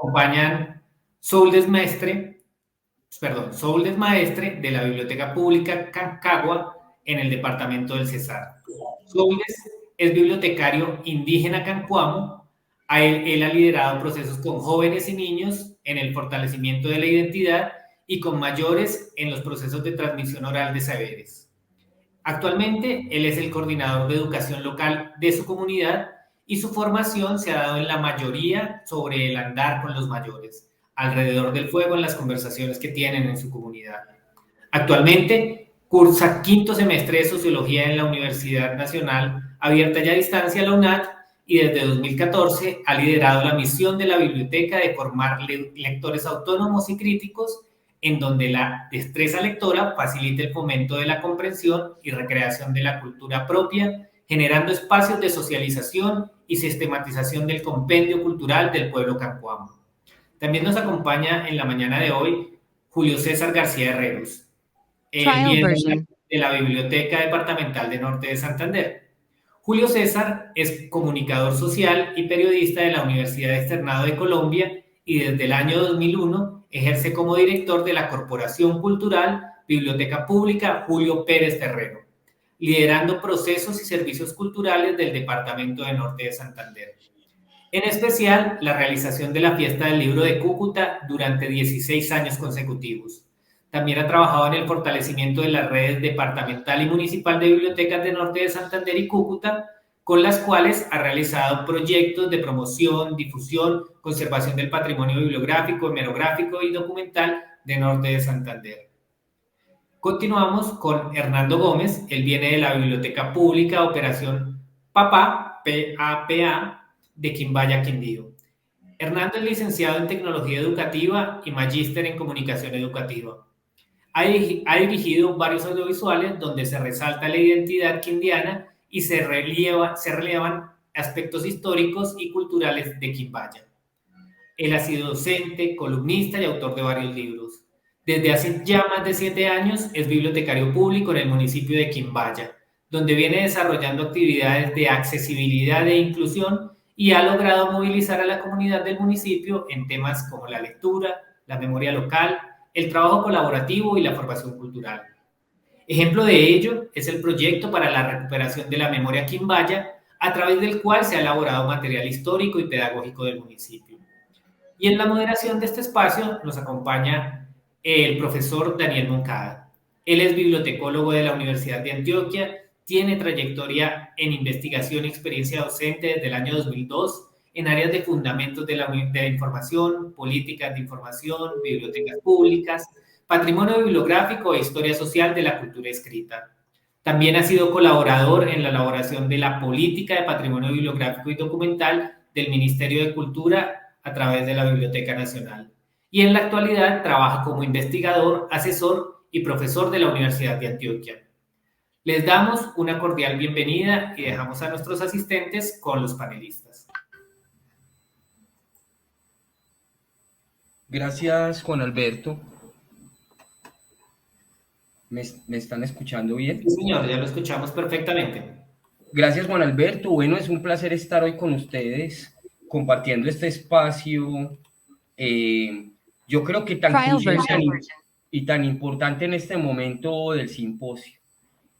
acompañan Soul Desmaestre de la Biblioteca Pública Cancagua en el departamento del Cesar. Soules es bibliotecario indígena cancuamo. Él ha liderado procesos con jóvenes y niños en el fortalecimiento de la identidad y con mayores en los procesos de transmisión oral de saberes. Actualmente, él es el coordinador de educación local de su comunidad y su formación se ha dado en la mayoría sobre el andar con los mayores, alrededor del fuego en las conversaciones que tienen en su comunidad. Actualmente, cursa quinto semestre de Sociología en la Universidad Nacional Abierta y a Distancia, la UNAD, y desde 2014 ha liderado la misión de la biblioteca de formar lectores autónomos y críticos, en donde la destreza lectora facilita el fomento de la comprensión y recreación de la cultura propia, generando espacios de socialización y sistematización del compendio cultural del pueblo cancuamo. También nos acompaña en la mañana de hoy Julio César García Herreros. Él viene de la Biblioteca Departamental de Norte de Santander. Julio César es comunicador social y periodista de la Universidad Externado de Colombia y desde el año 2001 ejerce como director de la Corporación Cultural Biblioteca Pública Julio Pérez Terrero, liderando procesos y servicios culturales del Departamento de Norte de Santander. En especial, la realización de la Fiesta del Libro de Cúcuta durante 16 años consecutivos. También ha trabajado en el fortalecimiento de las redes departamental y municipal de bibliotecas de Norte de Santander y Cúcuta, con las cuales ha realizado proyectos de promoción, difusión, conservación del patrimonio bibliográfico, hemerográfico y documental de Norte de Santander. Continuamos con Hernando Gómez. Él viene de la Biblioteca Pública Operación PAPA, PAPA, de Quimbaya, Quindío. Hernando es licenciado en Tecnología Educativa y magíster en Comunicación Educativa. Ha dirigido varios audiovisuales donde se resalta la identidad quindiana y se relevan aspectos históricos y culturales de Quimbaya. Él ha sido docente, columnista y autor de varios libros. Desde hace ya más de 7 años es bibliotecario público en el municipio de Quimbaya, donde viene desarrollando actividades de accesibilidad e inclusión y ha logrado movilizar a la comunidad del municipio en temas como la lectura, la memoria local, el trabajo colaborativo y la formación cultural. Ejemplo de ello es el proyecto para la recuperación de la memoria quimbaya, a través del cual se ha elaborado material histórico y pedagógico del municipio. Y en la moderación de este espacio nos acompaña el profesor Daniel Moncada. Él es bibliotecólogo de la Universidad de Antioquia, tiene trayectoria en investigación y experiencia docente desde el año 2002 en áreas de fundamentos de la información, políticas de información, bibliotecas públicas, patrimonio bibliográfico e historia social de la cultura escrita. También ha sido colaborador en la elaboración de la política de patrimonio bibliográfico y documental del Ministerio de Cultura a través de la Biblioteca Nacional. Y en la actualidad trabaja como investigador, asesor y profesor de la Universidad de Antioquia. Les damos una cordial bienvenida y dejamos a nuestros asistentes con los panelistas. Gracias, Juan Alberto. ¿Me están escuchando bien? Sí, señor, ya lo escuchamos perfectamente. Gracias, Juan Alberto. Bueno, es un placer estar hoy con ustedes, compartiendo este espacio. Yo creo que tan crucial y tan importante en este momento del simposio.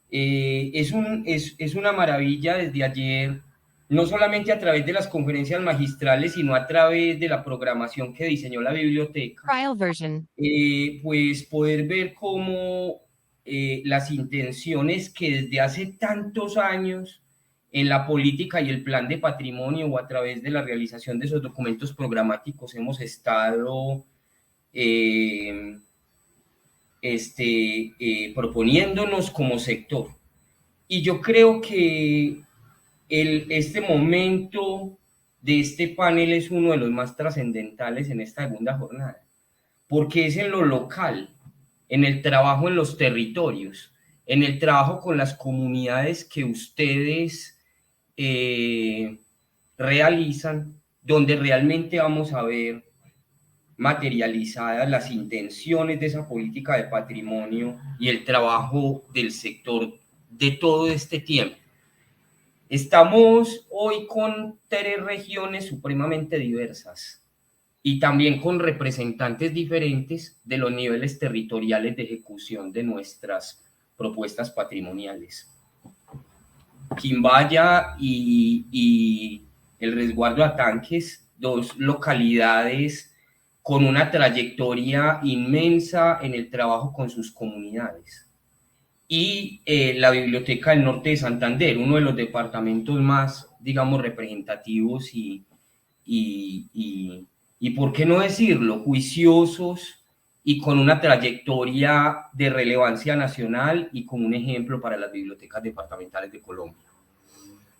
Es una maravilla desde ayer, no solamente a través de las conferencias magistrales, sino a través de la programación que diseñó la biblioteca, pues poder ver cómo las intenciones que desde hace tantos años en la política y el plan de patrimonio o a través de la realización de esos documentos programáticos hemos estado proponiéndonos como sector. Y yo creo que este momento de este panel es uno de los más trascendentales en esta segunda jornada, porque es en lo local, en el trabajo en los territorios, en el trabajo con las comunidades que ustedes realizan, donde realmente vamos a ver materializadas las intenciones de esa política de patrimonio y el trabajo del sector de todo este tiempo. Estamos hoy con 3 regiones supremamente diversas, y también con representantes diferentes de los niveles territoriales de ejecución de nuestras propuestas patrimoniales. Quimbaya y el resguardo Atanques, dos localidades con una trayectoria inmensa en el trabajo con sus comunidades. Y la Biblioteca del Norte de Santander, uno de los departamentos más, digamos, representativos y por qué no decirlo, juiciosos y con una trayectoria de relevancia nacional y con un ejemplo para las bibliotecas departamentales de Colombia.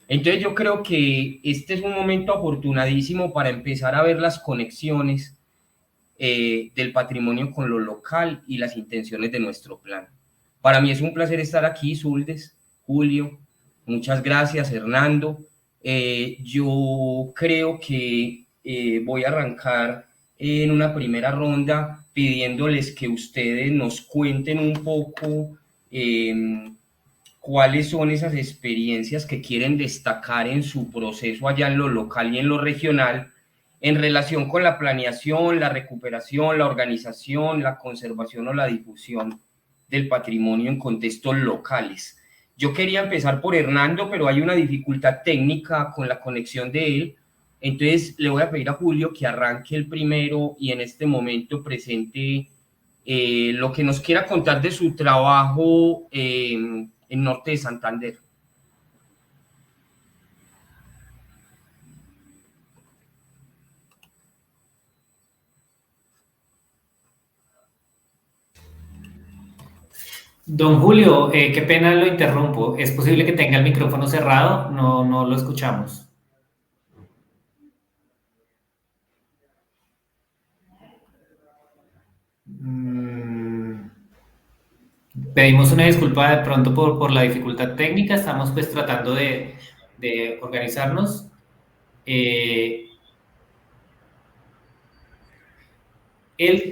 Entonces yo creo que este es un momento afortunadísimo para empezar a ver las conexiones del patrimonio con lo local y las intenciones de nuestro plan. Para mí es un placer estar aquí, Zuldes, Julio, muchas gracias, Hernando. Yo creo que voy a arrancar en una primera ronda pidiéndoles que ustedes nos cuenten un poco cuáles son esas experiencias que quieren destacar en su proceso allá en lo local y en lo regional en relación con la planeación, la recuperación, la organización, la conservación o la difusión del patrimonio en contextos locales. Yo quería empezar por Hernando, pero hay una dificultad técnica con la conexión de él. Entonces le voy a pedir a Julio que arranque el primero y en este momento presente lo que nos quiera contar de su trabajo en Norte de Santander. Don Julio, qué pena lo interrumpo. ¿Es posible que tenga el micrófono cerrado? No lo escuchamos. Pedimos una disculpa de pronto por la dificultad técnica. Estamos pues tratando de organizarnos. El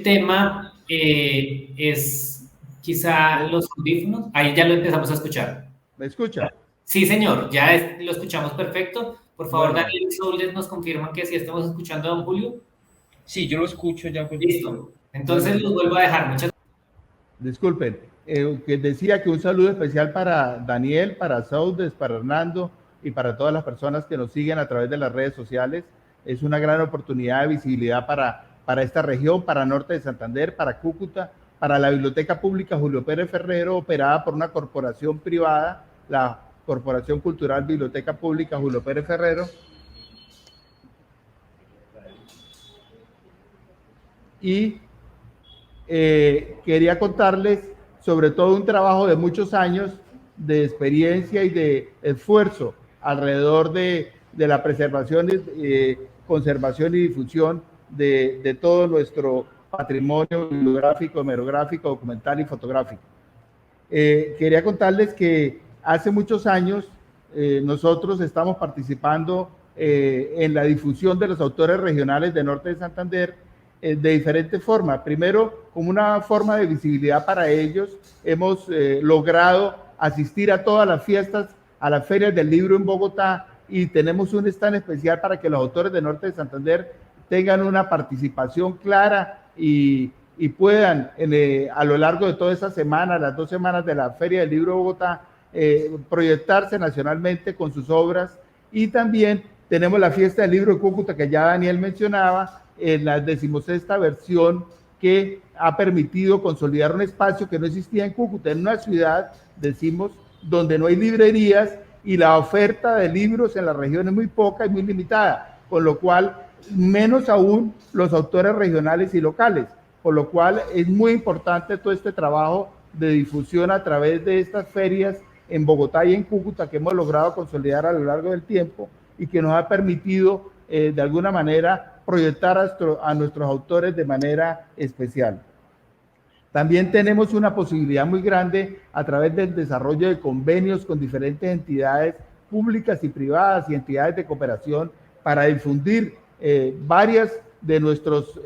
tema es quizá los audífonos. Ahí ya lo empezamos a escuchar. ¿Me escucha? Sí, señor, ya lo escuchamos perfecto. Por favor, bueno. Daniel y Soules nos confirman que sí estamos escuchando a don Julio. Sí, yo lo escucho ya. Listo. Entonces los vuelvo a dejar. Muchas gracias. Disculpen, que decía que un saludo especial para Daniel, para Soules, para Hernando y para todas las personas que nos siguen a través de las redes sociales. Es una gran oportunidad de visibilidad para esta región, para Norte de Santander, para Cúcuta, para la Biblioteca Pública Julio Pérez Ferrero, operada por una corporación privada, la Corporación Cultural Biblioteca Pública Julio Pérez Ferrero. Y quería contarles sobre todo un trabajo de muchos años de experiencia y de esfuerzo alrededor de la preservación, conservación y difusión de todo nuestro patrimonio bibliográfico, hemerográfico, documental y fotográfico. Quería contarles que hace muchos años nosotros estamos participando en la difusión de los autores regionales de Norte de Santander de diferentes formas. Primero, como una forma de visibilidad para ellos, hemos logrado asistir a todas las fiestas, a las ferias del libro en Bogotá, y tenemos un stand especial para que los autores de Norte de Santander tengan una participación clara y puedan a lo largo de toda esa semana, las 2 semanas de la Feria del Libro de Bogotá, proyectarse nacionalmente con sus obras. Y también tenemos la Fiesta del Libro de Cúcuta, que ya Daniel mencionaba, en la 16ª versión, que ha permitido consolidar un espacio que no existía en Cúcuta, en una ciudad, decimos, donde no hay librerías y la oferta de libros en la región es muy poca y muy limitada, con lo cual, menos aún los autores regionales y locales, por lo cual es muy importante todo este trabajo de difusión a través de estas ferias en Bogotá y en Cúcuta que hemos logrado consolidar a lo largo del tiempo y que nos ha permitido de alguna manera proyectar a nuestros autores de manera especial. También tenemos una posibilidad muy grande a través del desarrollo de convenios con diferentes entidades públicas y privadas y entidades de cooperación para difundir varias de nuestros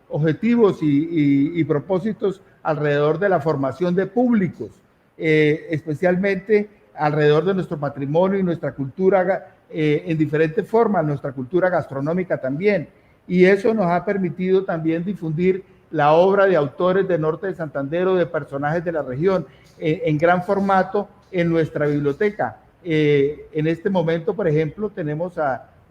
objetivos y propósitos alrededor de la formación de públicos, especialmente alrededor de nuestro patrimonio y nuestra cultura en diferentes formas, nuestra cultura gastronómica también. y eso nos ha permitido también difundir la obra de autores del norte de Santander o de personajes de la región en gran formato en nuestra biblioteca. En este momento, por ejemplo, tenemos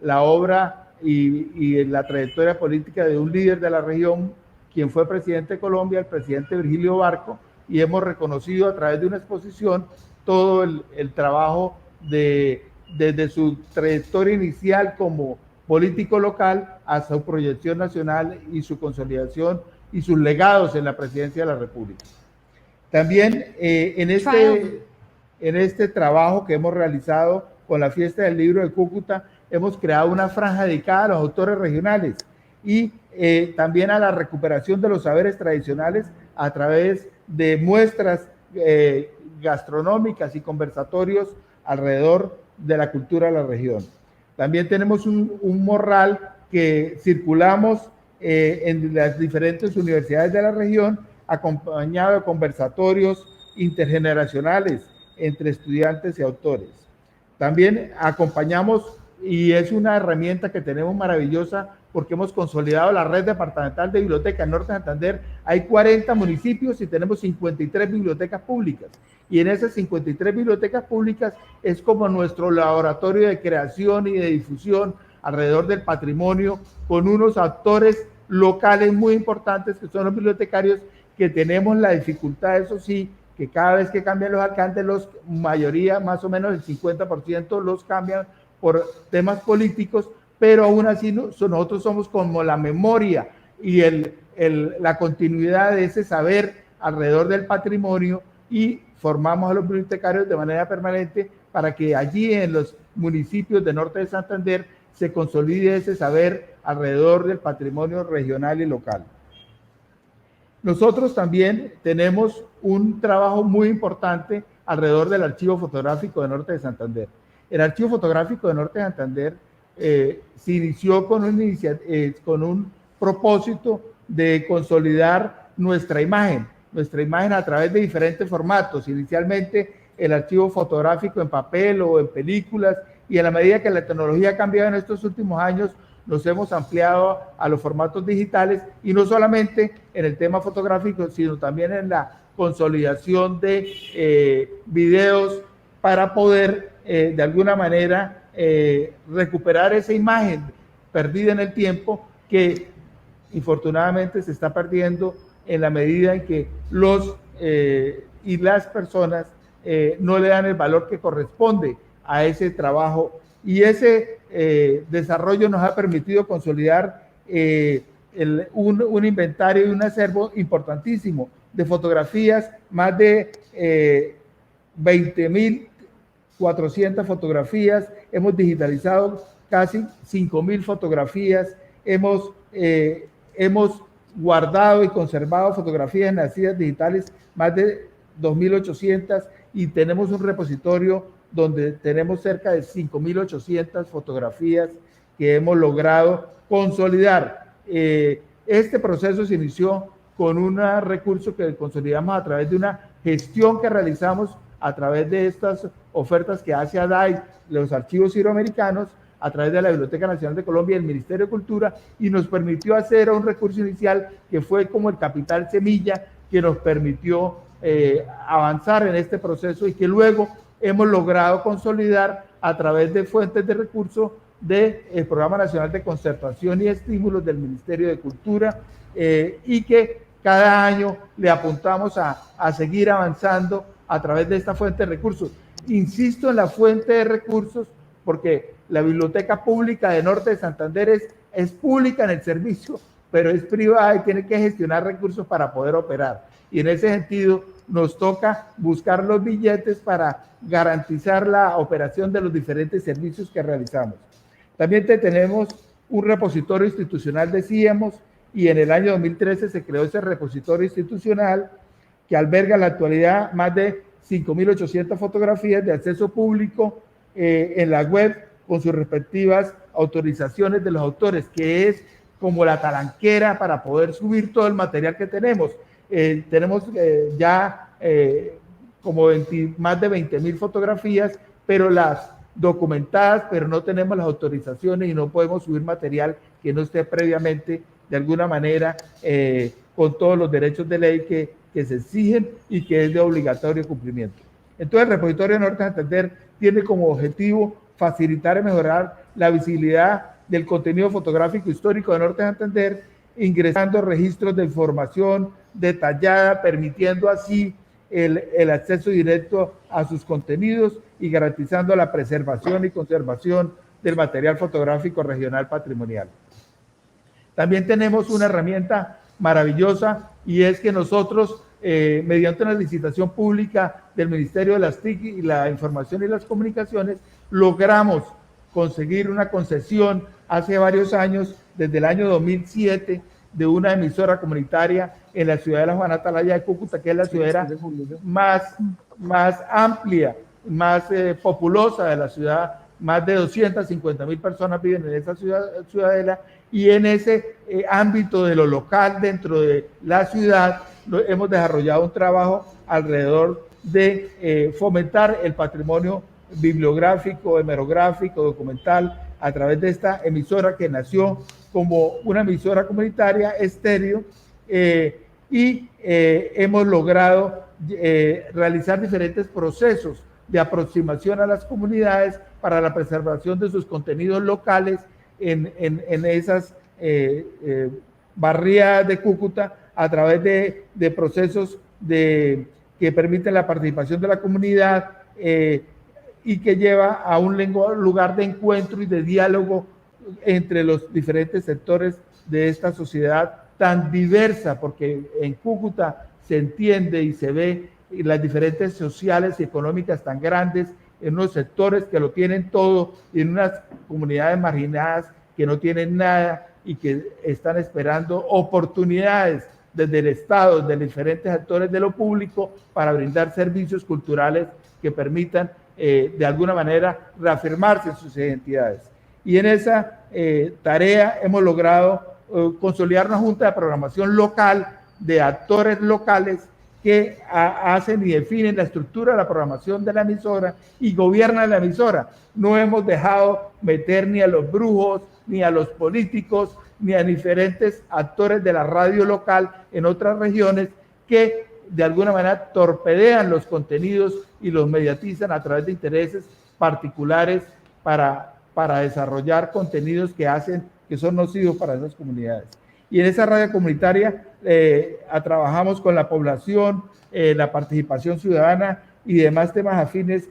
la obra y la trayectoria política de un líder de la región, quien fue presidente de Colombia, el presidente Virgilio Barco, y hemos reconocido a través de una exposición todo el trabajo desde su trayectoria inicial como político local hasta su proyección nacional y su consolidación y sus legados en la presidencia de la República. También en este trabajo que hemos realizado con la Fiesta del Libro de Cúcuta, hemos creado una franja dedicada a los autores regionales y también a la recuperación de los saberes tradicionales a través de muestras gastronómicas y conversatorios alrededor de la cultura de la región. También tenemos un morral que circulamos en las diferentes universidades de la región, acompañado de conversatorios intergeneracionales entre estudiantes y autores. También acompañamos, y es una herramienta que tenemos maravillosa, porque hemos consolidado la red departamental de bibliotecas. En Norte de Santander hay 40 municipios y tenemos 53 bibliotecas públicas. Y en esas 53 bibliotecas públicas es como nuestro laboratorio de creación y de difusión alrededor del patrimonio, con unos actores locales muy importantes que son los bibliotecarios, que tenemos la dificultad, eso sí, que cada vez que cambian los alcaldes, la mayoría, más o menos el 50%, los cambian por temas políticos, pero aún así nosotros somos como la memoria y la continuidad de ese saber alrededor del patrimonio, y formamos a los bibliotecarios de manera permanente para que allí en los municipios de Norte de Santander se consolide ese saber alrededor del patrimonio regional y local. Nosotros también tenemos un trabajo muy importante alrededor del Archivo Fotográfico de Norte de Santander. El Archivo Fotográfico de Norte de Santander se inició con un propósito de consolidar nuestra imagen a través de diferentes formatos. Inicialmente el archivo fotográfico en papel o en películas, y a la medida que la tecnología ha cambiado en estos últimos años, nos hemos ampliado a los formatos digitales, y no solamente en el tema fotográfico, sino también en la consolidación de videos para poder de alguna manera recuperar esa imagen perdida en el tiempo, que infortunadamente se está perdiendo en la medida en que los y las personas no le dan el valor que corresponde a ese trabajo, y ese desarrollo nos ha permitido consolidar un inventario y un acervo importantísimo de fotografías, más de 20.400 fotografías, hemos digitalizado casi 5.000 fotografías, hemos guardado y conservado fotografías en archivos digitales, más de 2.800, y tenemos un repositorio donde tenemos cerca de 5.800 fotografías que hemos logrado consolidar. Este proceso se inició con un recurso que consolidamos a través de una gestión que realizamos a través de estas ofertas que hace ADAI, los archivos iberoamericanos, a través de la Biblioteca Nacional de Colombia y el Ministerio de Cultura, y nos permitió hacer un recurso inicial que fue como el capital semilla que nos permitió avanzar en este proceso, y que luego hemos logrado consolidar a través de fuentes de recursos del Programa Nacional de Conservación y Estímulos del Ministerio de Cultura, y que cada año le apuntamos a seguir avanzando a través de esta fuente de recursos. Insisto en la fuente de recursos porque la Biblioteca Pública de Norte de Santander es pública en el servicio, pero es privada y tiene que gestionar recursos para poder operar. Y en ese sentido nos toca buscar los billetes para garantizar la operación de los diferentes servicios que realizamos. También tenemos un repositorio institucional, decíamos, y en el año 2013 se creó ese repositorio institucional que alberga en la actualidad más de 5.800 fotografías de acceso público en la web, con sus respectivas autorizaciones de los autores, que es como la talanquera para poder subir todo el material que tenemos. Tenemos ya como más de 20.000 fotografías, pero las documentadas, pero no tenemos las autorizaciones y no podemos subir material que no esté previamente, de alguna manera, con todos los derechos de ley que se exigen y que es de obligatorio cumplimiento. Entonces, el repositorio Norte de Santander tiene como objetivo facilitar y mejorar la visibilidad del contenido fotográfico histórico de Norte de Santander, ingresando registros de información detallada, permitiendo así el acceso directo a sus contenidos y garantizando la preservación y conservación del material fotográfico regional patrimonial. También tenemos una herramienta maravillosa y es que nosotros, mediante una licitación pública del Ministerio de las TIC y la Información y las Comunicaciones, logramos conseguir una concesión hace varios años, desde el año 2007, de una emisora comunitaria en la ciudad de la Juana Atalaya de Cúcuta, que es la ciudadela más amplia, más populosa de la ciudad. Más de 250,000 personas viven en esa ciudadela, y en ese ámbito de lo local dentro de la ciudad hemos desarrollado un trabajo alrededor de fomentar el patrimonio bibliográfico, hemerográfico, documental, a través de esta emisora que nació como una emisora comunitaria estéreo, y hemos logrado realizar diferentes procesos de aproximación a las comunidades para la preservación de sus contenidos locales en esas barriadas de Cúcuta, a través de procesos que permiten la participación de la comunidad y que lleva a un lugar de encuentro y de diálogo entre los diferentes sectores de esta sociedad tan diversa, porque en Cúcuta se entiende y se ve las diferentes sociales y económicas tan grandes, en unos sectores que lo tienen todo y en unas comunidades marginadas que no tienen nada y que están esperando oportunidades desde el Estado, de diferentes actores de lo público, para brindar servicios culturales que permitan de alguna manera reafirmarse en sus identidades. Y en esa tarea hemos logrado consolidar una junta de programación local de actores locales que hacen y definen la estructura de la programación de la emisora y gobiernan la emisora. No hemos dejado meter ni a los brujos, ni a los políticos, ni a diferentes actores de la radio local en otras regiones que de alguna manera torpedean los contenidos y los mediatizan a través de intereses particulares para desarrollar contenidos que son nocivos para esas comunidades. Y en esa radio comunitaria trabajamos con la población, la participación ciudadana y demás temas afines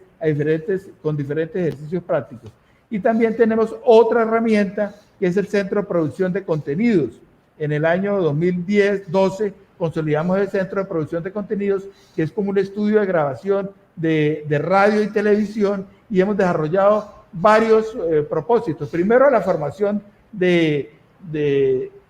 con diferentes ejercicios prácticos. Y también tenemos otra herramienta que es el Centro de Producción de Contenidos. En el año 2010-12 consolidamos el Centro de Producción de Contenidos, que es como un estudio de grabación de radio y televisión, y hemos desarrollado varios propósitos. Primero, la formación de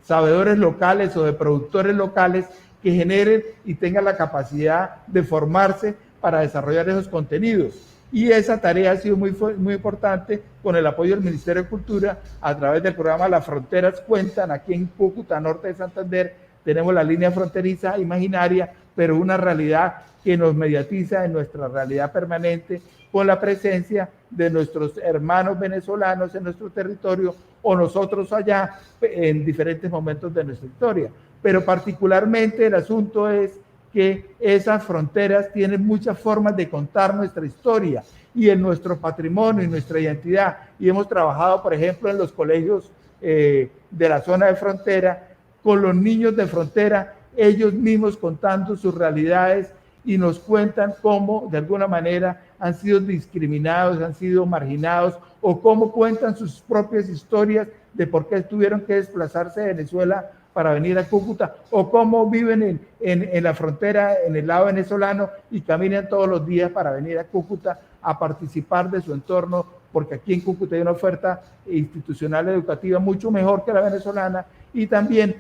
sabedores locales o de productores locales que generen y tengan la capacidad de formarse para desarrollar esos contenidos. Y esa tarea ha sido muy importante con el apoyo del Ministerio de Cultura a través del programa Las Fronteras Cuentan. Aquí en Cúcuta, norte de Santander, tenemos la línea fronteriza imaginaria, pero una realidad que nos mediatiza en nuestra realidad permanente, con la presencia de nuestros hermanos venezolanos en nuestro territorio o nosotros allá en diferentes momentos de nuestra historia. Pero particularmente el asunto es que esas fronteras tienen muchas formas de contar nuestra historia y en nuestro patrimonio y nuestra identidad. Y hemos trabajado, por ejemplo, en los colegios de la zona de frontera, con los niños de frontera, ellos mismos contando sus realidades y nos cuentan cómo de alguna manera han sido discriminados, han sido marginados, o cómo cuentan sus propias historias de por qué tuvieron que desplazarse de Venezuela para venir a Cúcuta, o cómo viven en la frontera, en el lado venezolano, y caminan todos los días para venir a Cúcuta a participar de su entorno, porque aquí en Cúcuta hay una oferta institucional educativa mucho mejor que la venezolana, y también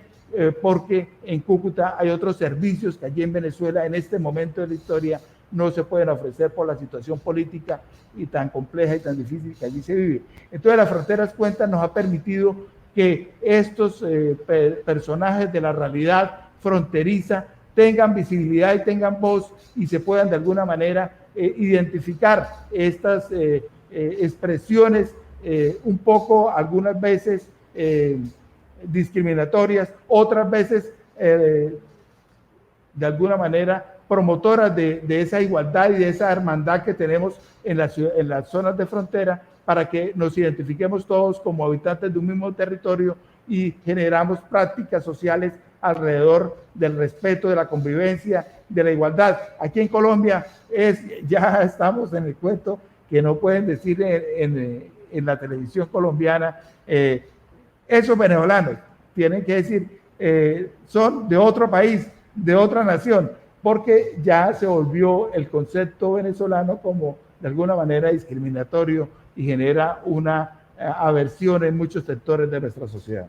porque en Cúcuta hay otros servicios que allí en Venezuela, en este momento de la historia, no se pueden ofrecer por la situación política y tan compleja y tan difícil que allí se vive. Entonces, Las Fronteras Cuentan nos ha permitido que estos personajes de la realidad fronteriza tengan visibilidad y tengan voz y se puedan de alguna manera identificar estas expresiones un poco, algunas veces discriminatorias, otras veces de alguna manera promotoras de esa igualdad y de esa hermandad que tenemos en las zonas de frontera, para que nos identifiquemos todos como habitantes de un mismo territorio y generamos prácticas sociales alrededor del respeto, de la convivencia, de la igualdad. Aquí en Colombia ya estamos en el cuento que no pueden decir en la televisión colombiana, esos venezolanos tienen que decir, son de otro país, de otra nación, porque ya se volvió el concepto venezolano como de alguna manera discriminatorio y genera una aversión en muchos sectores de nuestra sociedad.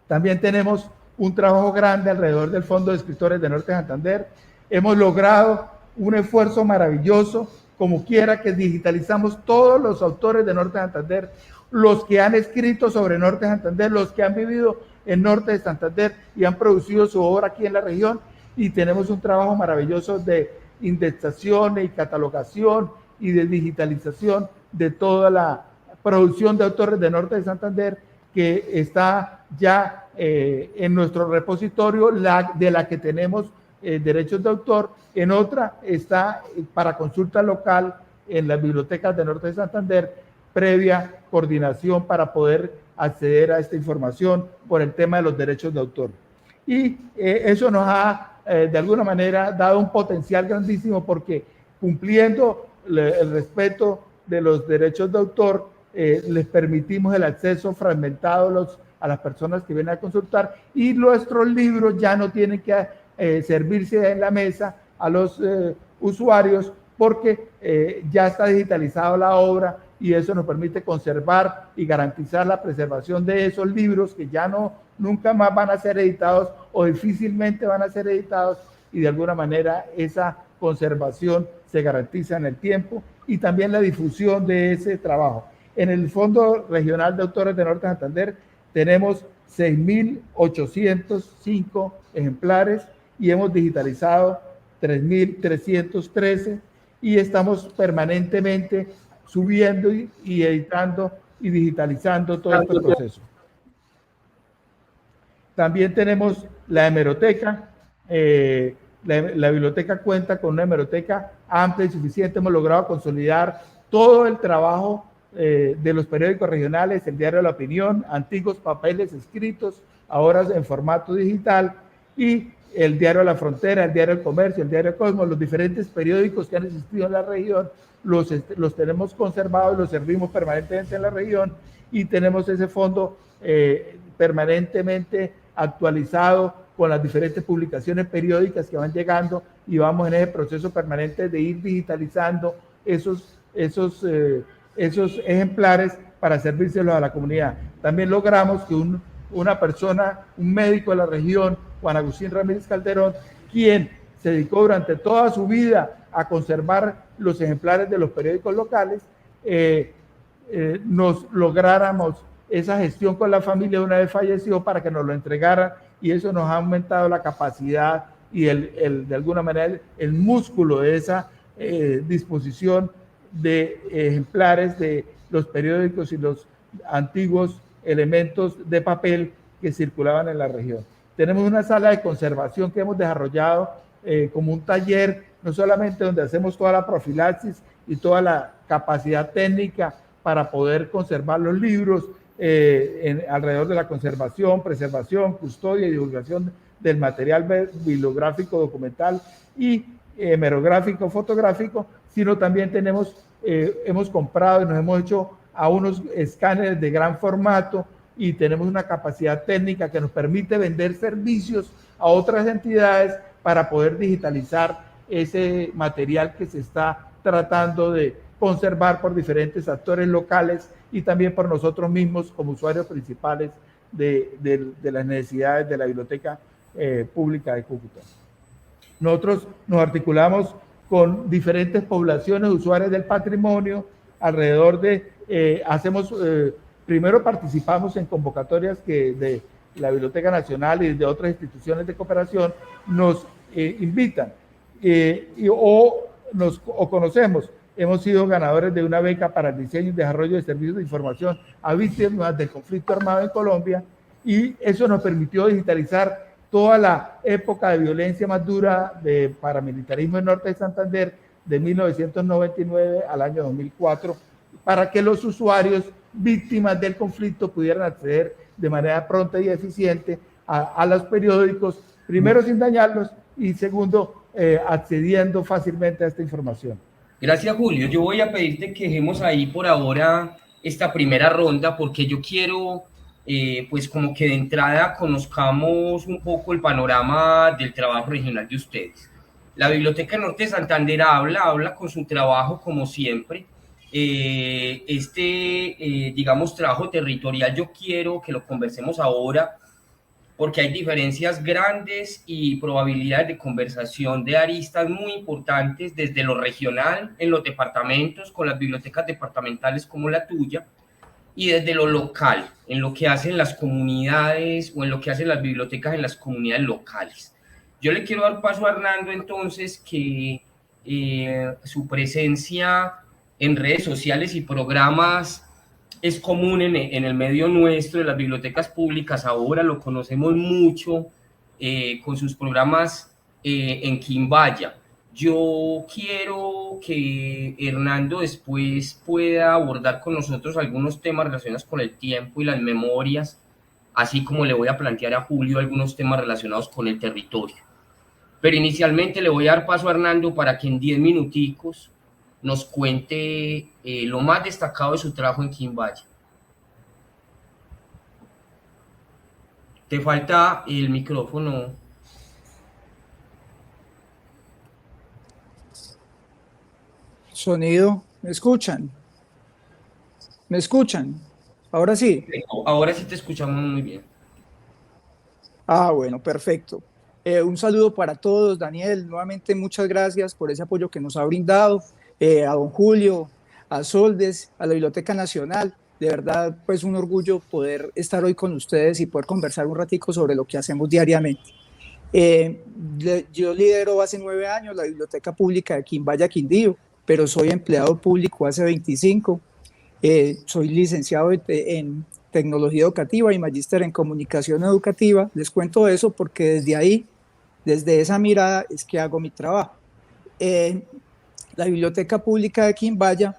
También tenemos un trabajo grande alrededor del Fondo de Escritores de Norte de Santander. Hemos logrado un esfuerzo maravilloso, como quiera que digitalizamos todos los autores de Norte de Santander, los que han escrito sobre Norte de Santander, los que han vivido en Norte de Santander y han producido su obra aquí en la región, y tenemos un trabajo maravilloso de indexación y catalogación y de digitalización de toda la producción de autores de Norte de Santander, que está ya en nuestro repositorio, de la que tenemos derechos de autor. En otra está para consulta local en las bibliotecas de Norte de Santander, previa coordinación para poder acceder a esta información por el tema de los derechos de autor. Y eso nos ha de alguna manera dado un potencial grandísimo, porque cumpliendo el respeto de los derechos de autor, les permitimos el acceso fragmentado a las personas que vienen a consultar, y nuestros libros ya no tienen que servirse en la mesa a los usuarios, porque ya está digitalizado la obra, y eso nos permite conservar y garantizar la preservación de esos libros que ya nunca más van a ser editados o difícilmente van a ser editados, y de alguna manera esa conservación se garantiza en el tiempo, y también la difusión de ese trabajo. En el Fondo Regional de Autores de Norte de Santander tenemos 6.805 ejemplares y hemos digitalizado 3.313, y estamos permanentemente subiendo y editando y digitalizando todo este proceso. También tenemos la hemeroteca. La biblioteca cuenta con una hemeroteca amplia y suficiente. Hemos logrado consolidar todo el trabajo de los periódicos regionales, el Diario de la Opinión, antiguos papeles escritos, ahora en formato digital, y el Diario de la Frontera, el Diario del Comercio, el Diario Cosmos, los diferentes periódicos que han existido en la región, los tenemos conservados y los servimos permanentemente en la región, y tenemos ese fondo permanentemente actualizado con las diferentes publicaciones periódicas que van llegando, y vamos en ese proceso permanente de ir digitalizando esos ejemplares para servírselos a la comunidad. También logramos que una persona, un médico de la región, Juan Agustín Ramírez Calderón, quien se dedicó durante toda su vida a conservar los ejemplares de los periódicos locales, nos lográramos esa gestión con la familia una vez falleció para que nos lo entregaran, y eso nos ha aumentado la capacidad y de alguna manera el músculo de esa disposición de ejemplares de los periódicos y los antiguos elementos de papel que circulaban en la región. Tenemos una sala de conservación que hemos desarrollado como un taller, no solamente donde hacemos toda la profilaxis y toda la capacidad técnica para poder conservar los libros, alrededor de la conservación, preservación, custodia y divulgación del material bibliográfico, documental y hemerográfico, fotográfico, sino también hemos comprado y nos hemos hecho a unos escáneres de gran formato, y tenemos una capacidad técnica que nos permite vender servicios a otras entidades para poder digitalizar ese material que se está tratando de conservar por diferentes actores locales y también por nosotros mismos como usuarios principales de las necesidades de la Biblioteca Pública de Cúcuta. Nosotros nos articulamos con diferentes poblaciones usuarias del patrimonio alrededor primero participamos en convocatorias que de la Biblioteca Nacional y de otras instituciones de cooperación nos invitan o conocemos hemos sido ganadores de una beca para el diseño y desarrollo de servicios de información a víctimas del conflicto armado en Colombia, y eso nos permitió digitalizar toda la época de violencia más dura de paramilitarismo en Norte de Santander, de 1999 al año 2004, para que los usuarios víctimas del conflicto pudieran acceder de manera pronta y eficiente a los periódicos, primero sin dañarlos y segundo accediendo fácilmente a esta información. Gracias, Julio. Yo voy a pedirte que dejemos ahí por ahora esta primera ronda, porque yo quiero pues como que de entrada conozcamos un poco el panorama del trabajo regional de ustedes. La Biblioteca Norte de Santander habla con su trabajo como siempre. Digamos, trabajo territorial, yo quiero que lo conversemos ahora, porque hay diferencias grandes y probabilidades de conversación de aristas muy importantes desde lo regional, en los departamentos, con las bibliotecas departamentales como la tuya, y desde lo local, en lo que hacen las comunidades o en lo que hacen las bibliotecas en las comunidades locales. Yo le quiero dar paso a Hernando, entonces, que su presencia en redes sociales y programas es común en el medio nuestro de las bibliotecas públicas. Ahora lo conocemos mucho con sus programas en Quimbaya. Yo quiero que Hernando después pueda abordar con nosotros algunos temas relacionados con el tiempo y las memorias, así como le voy a plantear a Julio algunos temas relacionados con el territorio. Pero inicialmente le voy a dar paso a Hernando para que en 10 minuticos nos cuente lo más destacado de su trabajo en Quimbaya. Te falta el micrófono. Sonido, ¿me escuchan? ¿Me escuchan? Ahora sí. Ahora sí te escuchamos muy bien. Ah, bueno, perfecto. Un saludo para todos. Daniel, nuevamente muchas gracias por ese apoyo que nos ha brindado. A don Julio, a Soldes, a la Biblioteca Nacional. De verdad, pues un orgullo poder estar hoy con ustedes y poder conversar un ratico sobre lo que hacemos diariamente. Yo lidero hace 9 años la Biblioteca Pública de Quimbaya, Quindío, pero soy empleado público hace 25. Soy licenciado en Tecnología Educativa y magíster en Comunicación Educativa. Les cuento eso porque desde ahí, desde esa mirada, es que hago mi trabajo. La Biblioteca Pública de Quimbaya,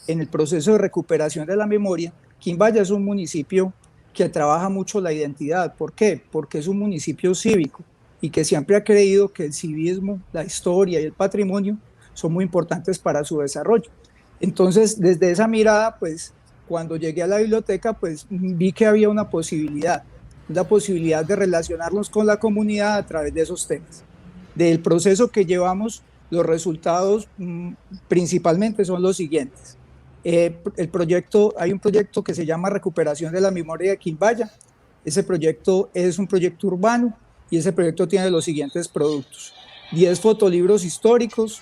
en el proceso de recuperación de la memoria, Quimbaya es un municipio que trabaja mucho la identidad. ¿Por qué? Porque es un municipio cívico y que siempre ha creído que el civismo, la historia y el patrimonio son muy importantes para su desarrollo. Entonces, desde esa mirada, pues, cuando llegué a la biblioteca, pues, vi que había una posibilidad de relacionarnos con la comunidad a través de esos temas. Del proceso que llevamos, los resultados principalmente son los siguientes. Hay un proyecto que se llama Recuperación de la Memoria de Quimbaya. Ese proyecto es un proyecto urbano y ese proyecto tiene los siguientes productos: 10 fotolibros históricos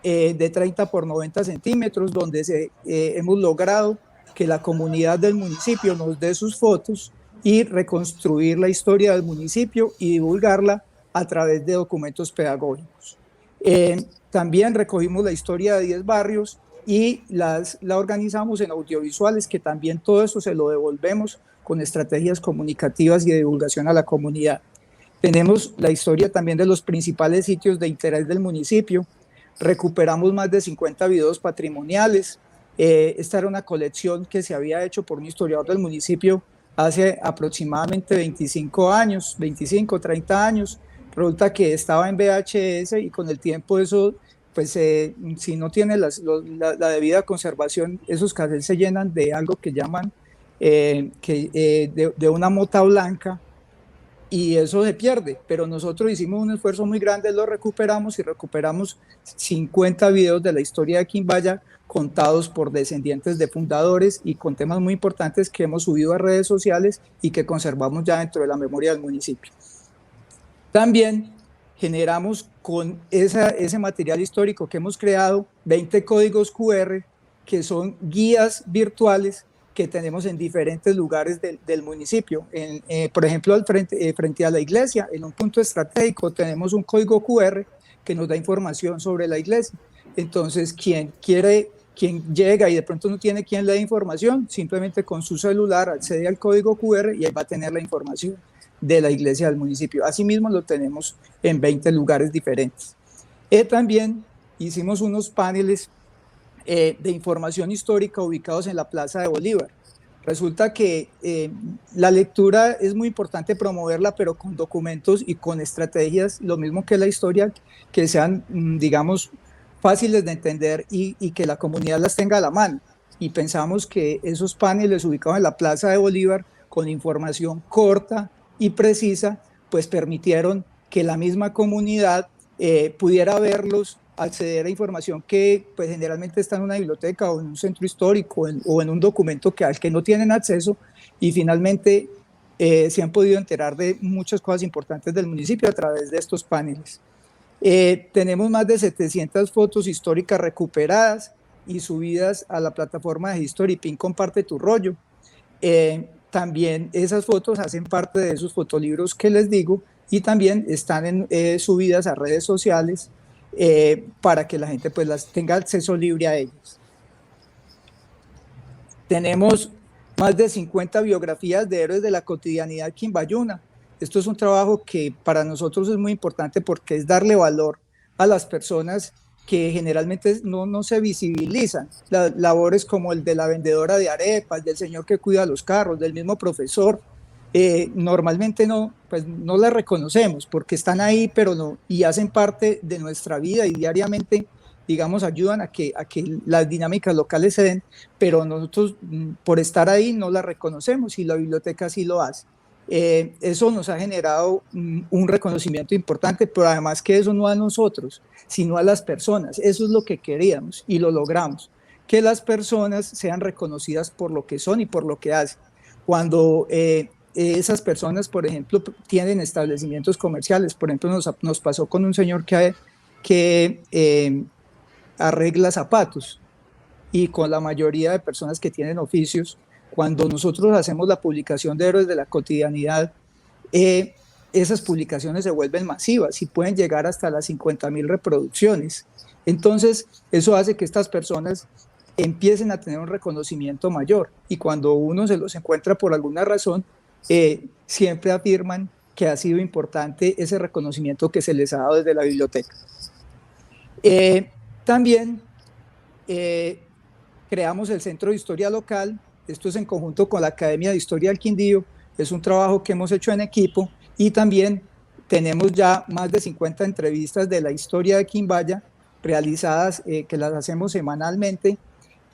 de 30 por 90 centímetros, donde hemos logrado que la comunidad del municipio nos dé sus fotos y reconstruir la historia del municipio y divulgarla a través de documentos pedagógicos. También recogimos la historia de 10 barrios y la organizamos en audiovisuales, que también todo eso se lo devolvemos con estrategias comunicativas y de divulgación a la comunidad. Tenemos la historia también de los principales sitios de interés del municipio. Recuperamos más de 50 videos patrimoniales. Esta era una colección que se había hecho por un historiador del municipio hace aproximadamente 25 años, 25, 30 años. Resulta que estaba en VHS y con el tiempo eso, pues si no tiene la debida conservación, esos cassettes se llenan de algo que llaman de una mota blanca, y eso se pierde. Pero nosotros hicimos un esfuerzo muy grande, lo recuperamos y recuperamos 50 videos de la historia de Quimbaya contados por descendientes de fundadores y con temas muy importantes que hemos subido a redes sociales y que conservamos ya dentro de la memoria del municipio. También generamos con ese material histórico que hemos creado 20 códigos QR, que son guías virtuales que tenemos en diferentes lugares del municipio. Por ejemplo, frente a la iglesia, en un punto estratégico, tenemos un código QR que nos da información sobre la iglesia. Entonces, quien llega y de pronto no tiene quien le dé información, simplemente con su celular accede al código QR y ahí va a tener la información de la iglesia del municipio. Asimismo, lo tenemos en 20 lugares diferentes. También hicimos unos paneles de información histórica ubicados en la Plaza de Bolívar. Resulta que la lectura es muy importante promoverla, pero con documentos y con estrategias, lo mismo que la historia, que sean, digamos, fáciles de entender y que la comunidad las tenga a la mano. Y pensamos que esos paneles ubicados en la Plaza de Bolívar, con información corta y precisa, pues permitieron que la misma comunidad pudiera verlos, acceder a información que pues generalmente está en una biblioteca o en un centro histórico o en un documento al que no tienen acceso, y finalmente se han podido enterar de muchas cosas importantes del municipio a través de estos paneles. Tenemos más de 700 fotos históricas recuperadas y subidas a la plataforma de HistoryPin Comparte tu Rollo. También esas fotos hacen parte de esos fotolibros que les digo, y también están subidas a redes sociales para que la gente pues las tenga acceso libre a ellas. Tenemos más de 50 biografías de héroes de la cotidianidad quimbayuna. Esto es un trabajo que para nosotros es muy importante porque es darle valor a las personas que generalmente no se visibilizan. Labores como el de la vendedora de arepas, del señor que cuida los carros, del mismo profesor, normalmente no las reconocemos porque están ahí, pero no, y hacen parte de nuestra vida y diariamente, digamos, ayudan a que las dinámicas locales se den, pero nosotros por estar ahí no las reconocemos y la biblioteca sí lo hace. Eso nos ha generado un reconocimiento importante, pero además que eso no a nosotros, sino a las personas. Eso es lo que queríamos y lo logramos, que las personas sean reconocidas por lo que son y por lo que hacen. Cuando esas personas, por ejemplo, tienen establecimientos comerciales, por ejemplo, nos pasó con un señor que arregla zapatos, y con la mayoría de personas que tienen oficios, cuando nosotros hacemos la publicación de héroes de la cotidianidad, esas publicaciones se vuelven masivas y pueden llegar hasta las 50.000 reproducciones. Entonces, eso hace que estas personas empiecen a tener un reconocimiento mayor, y cuando uno se los encuentra por alguna razón, siempre afirman que ha sido importante ese reconocimiento que se les ha dado desde la biblioteca. También creamos el Centro de Historia Local. Esto es en conjunto con la Academia de Historia del Quindío. Es un trabajo que hemos hecho en equipo, y también tenemos ya más de 50 entrevistas de la historia de Quimbaya realizadas, que las hacemos semanalmente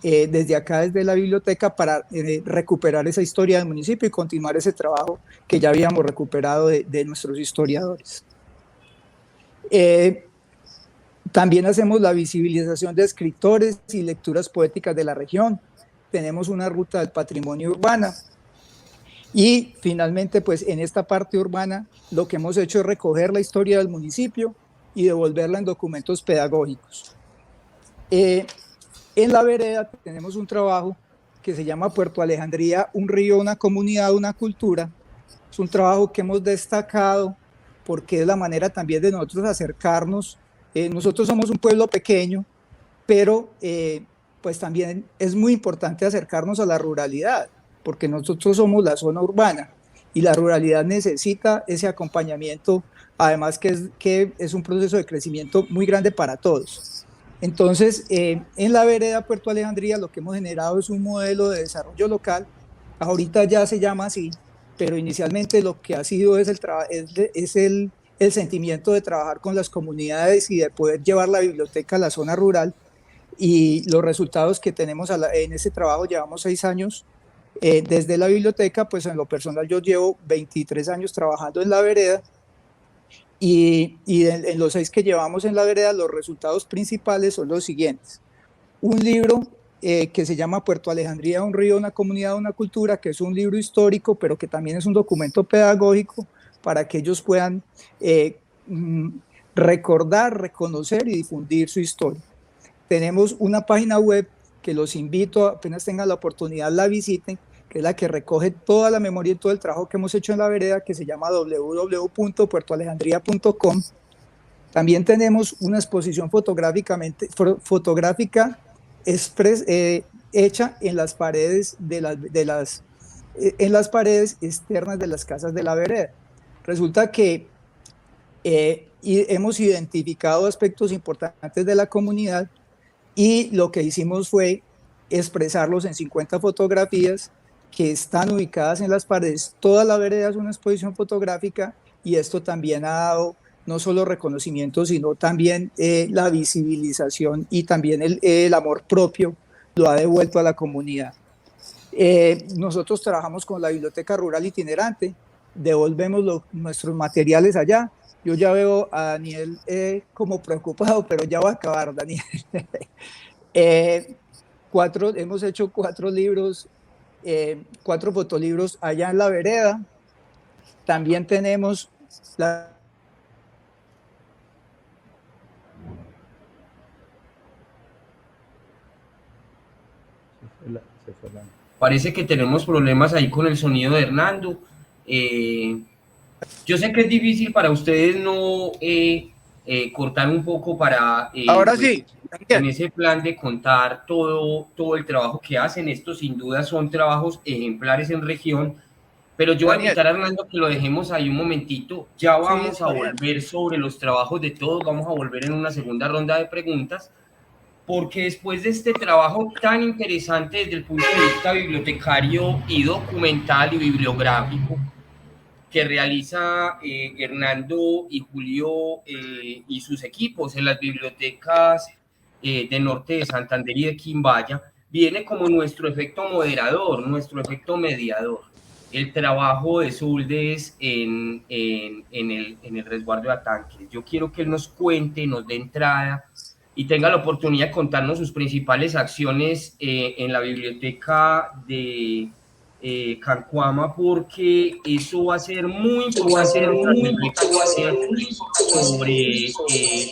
desde acá, desde la biblioteca, para recuperar esa historia del municipio y continuar ese trabajo que ya habíamos recuperado de nuestros historiadores. También hacemos la visibilización de escritores y lecturas poéticas de la región. Tenemos una ruta del patrimonio urbana. Y finalmente, pues en esta parte urbana, lo que hemos hecho es recoger la historia del municipio y devolverla en documentos pedagógicos. En la vereda tenemos un trabajo que se llama Puerto Alejandría, un río, una comunidad, una cultura. Es un trabajo que hemos destacado porque es la manera también de nosotros acercarnos. Nosotros somos un pueblo pequeño, pero pues también es muy importante acercarnos a la ruralidad, porque nosotros somos la zona urbana y la ruralidad necesita ese acompañamiento, además que es un proceso de crecimiento muy grande para todos. Entonces, en la vereda Puerto Alejandría lo que hemos generado es un modelo de desarrollo local. Ahorita ya se llama así, pero inicialmente lo que ha sido es el sentimiento de trabajar con las comunidades y de poder llevar la biblioteca a la zona rural. Y los resultados que tenemos en ese trabajo, llevamos 6 años desde la biblioteca. Pues en lo personal yo llevo 23 años trabajando en la vereda, y en los 6 que llevamos en la vereda, los resultados principales son los siguientes. Un libro que se llama Puerto Alejandría, un río, una comunidad, una cultura, que es un libro histórico, pero que también es un documento pedagógico para que ellos puedan recordar, reconocer y difundir su historia. Tenemos una página web que los invito, apenas tengan la oportunidad, la visiten, que es la que recoge toda la memoria y todo el trabajo que hemos hecho en la vereda, que se llama www.puertoalejandría.com. También tenemos una exposición fotográfica hecha en las paredes en las paredes externas de las casas de la vereda. Resulta que hemos identificado aspectos importantes de la comunidad y lo que hicimos fue expresarlos en 50 fotografías que están ubicadas en las paredes. Toda la vereda es una exposición fotográfica y esto también ha dado no solo reconocimiento, sino también la visibilización y también el amor propio lo ha devuelto a la comunidad. Nosotros trabajamos con la Biblioteca Rural Itinerante, devolvemos nuestros materiales allá. Yo ya veo a Daniel como preocupado, pero ya va a acabar, Daniel. Hemos hecho 4 libros, 4 fotolibros allá en la vereda. También tenemos Parece que tenemos problemas ahí con el sonido de Hernando. Yo sé que es difícil para ustedes no cortar un poco para... Ahora sí. En ese plan de contar todo el trabajo que hacen. Estos sin duda son trabajos ejemplares en región, pero yo voy a invitar a Hernando que lo dejemos ahí un momentito. Ya vamos a volver sobre los trabajos de todos, vamos a volver en una segunda ronda de preguntas, porque después de este trabajo tan interesante desde el punto de vista bibliotecario y documental y bibliográfico que realiza Hernando y Julio y sus equipos en las bibliotecas de Norte de Santander y de Quimbaya, viene como nuestro efecto moderador, nuestro efecto mediador, el trabajo de Zuldes en el resguardo de Atanques. Yo quiero que él nos cuente, nos dé entrada y tenga la oportunidad de contarnos sus principales acciones en la biblioteca de Cancuama, porque eso va a ser muy importante sobre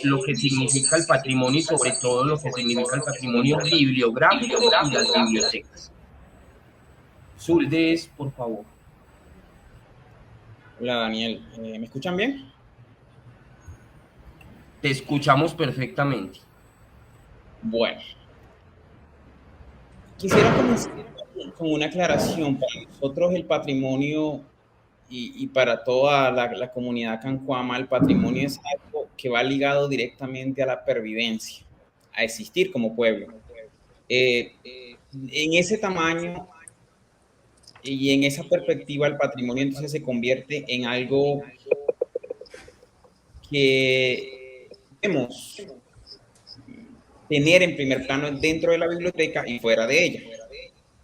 lo que significa el patrimonio y sobre todo lo que significa el patrimonio bibliográfico y las bibliotecas. Zuldes, por favor. Hola Daniel, ¿me escuchan bien? Te escuchamos perfectamente. Bueno, quisiera comenzar con una aclaración. Para nosotros el patrimonio y para toda la comunidad cancuama, el patrimonio es algo que va ligado directamente a la pervivencia, a existir como pueblo. En ese tamaño y en esa perspectiva, el patrimonio entonces se convierte en algo que debemos tener en primer plano dentro de la biblioteca y fuera de ella.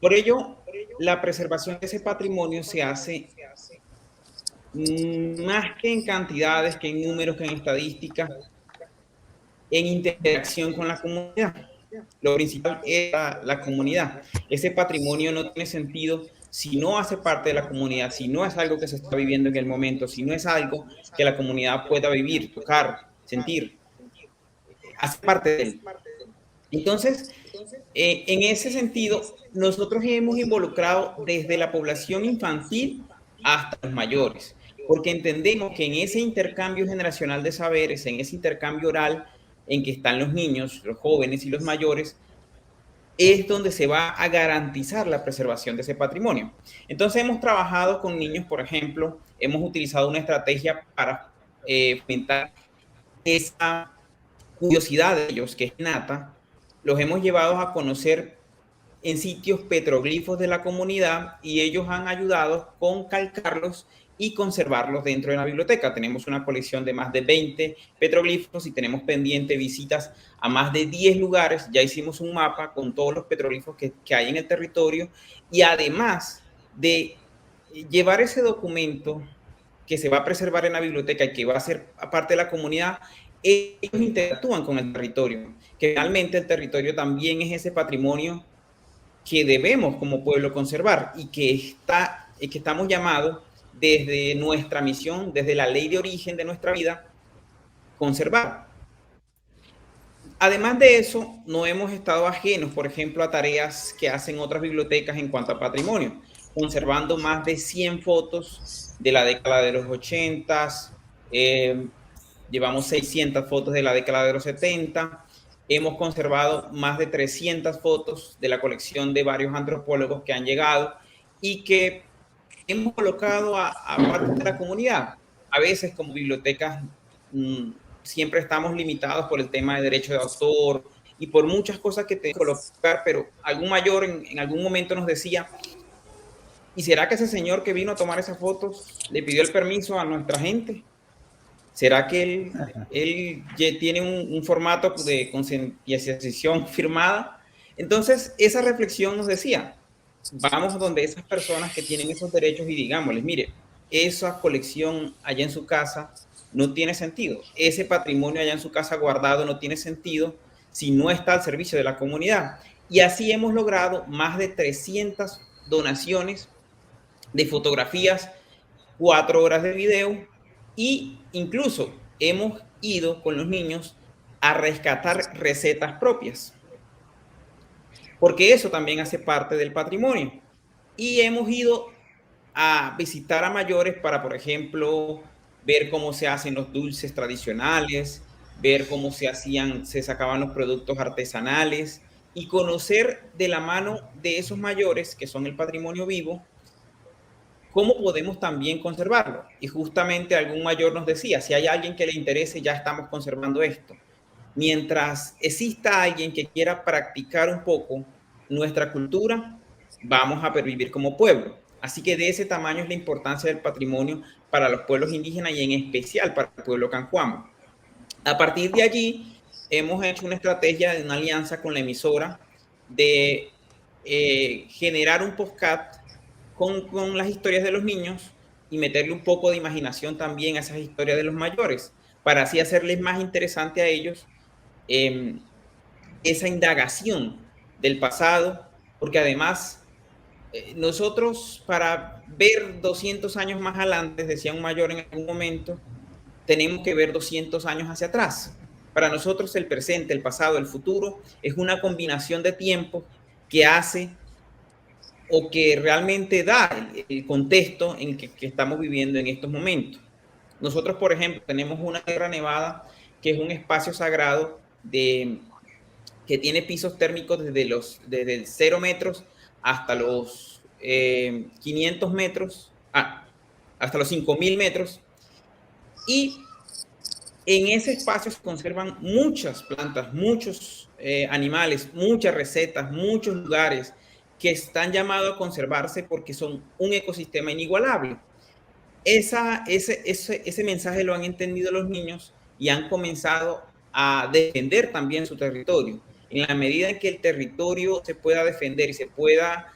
Por ello, la preservación de ese patrimonio se hace más que en cantidades, que en números, que en estadísticas, en interacción con la comunidad. Lo principal es la comunidad. Ese patrimonio no tiene sentido si no hace parte de la comunidad, si no es algo que se está viviendo en el momento, si no es algo que la comunidad pueda vivir, tocar, sentir, hace parte de él. Entonces, en ese sentido, nosotros hemos involucrado desde la población infantil hasta los mayores, porque entendemos que en ese intercambio generacional de saberes, en ese intercambio oral en que están los niños, los jóvenes y los mayores, es donde se va a garantizar la preservación de ese patrimonio. Entonces hemos trabajado con niños, por ejemplo, hemos utilizado una estrategia para fomentar esa curiosidad de ellos, que es innata. Los hemos llevado a conocer en sitios petroglifos de la comunidad y ellos han ayudado con calcarlos y conservarlos dentro de la biblioteca. Tenemos una colección de más de 20 petroglifos y tenemos pendiente visitas a más de 10 lugares. Ya hicimos un mapa con todos los petroglifos que hay en el territorio y además de llevar ese documento que se va a preservar en la biblioteca y que va a ser parte de la comunidad, ellos interactúan con el territorio, que realmente el territorio también es ese patrimonio que debemos como pueblo conservar y que estamos llamados desde nuestra misión, desde la ley de origen de nuestra vida, conservar. Además de eso, no hemos estado ajenos, por ejemplo, a tareas que hacen otras bibliotecas en cuanto a patrimonio, conservando más de 100 fotos de la década de los 80, llevamos 600 fotos de la década de los 70, hemos conservado más de 300 fotos de la colección de varios antropólogos que han llegado y que hemos colocado a parte de la comunidad. A veces como bibliotecas siempre estamos limitados por el tema de derecho de autor y por muchas cosas que tengo que colocar, pero algún mayor en algún momento nos decía, ¿y será que ese señor que vino a tomar esas fotos le pidió el permiso a nuestra gente? ¿Será que él tiene un formato de consentienciación firmada? Entonces, esa reflexión nos decía, vamos donde esas personas que tienen esos derechos y digámosles, mire, esa colección allá en su casa no tiene sentido. Ese patrimonio allá en su casa guardado no tiene sentido si no está al servicio de la comunidad. Y así hemos logrado más de 300 donaciones de fotografías, 4 horas de video y incluso hemos ido con los niños a rescatar recetas propias, porque eso también hace parte del patrimonio. Y hemos ido a visitar a mayores para, por ejemplo, ver cómo se hacen los dulces tradicionales, ver cómo se sacaban los productos artesanales y conocer de la mano de esos mayores, que son el patrimonio vivo, cómo podemos también conservarlo. Y justamente algún mayor nos decía, si hay alguien que le interese, ya estamos conservando esto. Mientras exista alguien que quiera practicar un poco nuestra cultura, vamos a pervivir como pueblo. Así que de ese tamaño es la importancia del patrimonio para los pueblos indígenas y en especial para el pueblo cancuamo. A partir de allí, hemos hecho una estrategia de una alianza con la emisora de generar un podcast con las historias de los niños y meterle un poco de imaginación también a esas historias de los mayores, para así hacerles más interesante a ellos esa indagación del pasado, porque además nosotros para ver 200 años más adelante, decía un mayor en algún momento, tenemos que ver 200 años hacia atrás. Para nosotros el presente, el pasado, el futuro es una combinación de tiempos que hace o que realmente da el contexto en que estamos viviendo en estos momentos. Nosotros, por ejemplo, tenemos una Sierra Nevada que es un espacio sagrado que tiene pisos térmicos desde 0 metros hasta los 500 metros, hasta los 5.000 metros. Y en ese espacio se conservan muchas plantas, muchos animales, muchas recetas, muchos lugares que están llamados a conservarse porque son un ecosistema inigualable. Ese mensaje lo han entendido los niños y han comenzado a defender también su territorio. En la medida en que el territorio se pueda defender y se pueda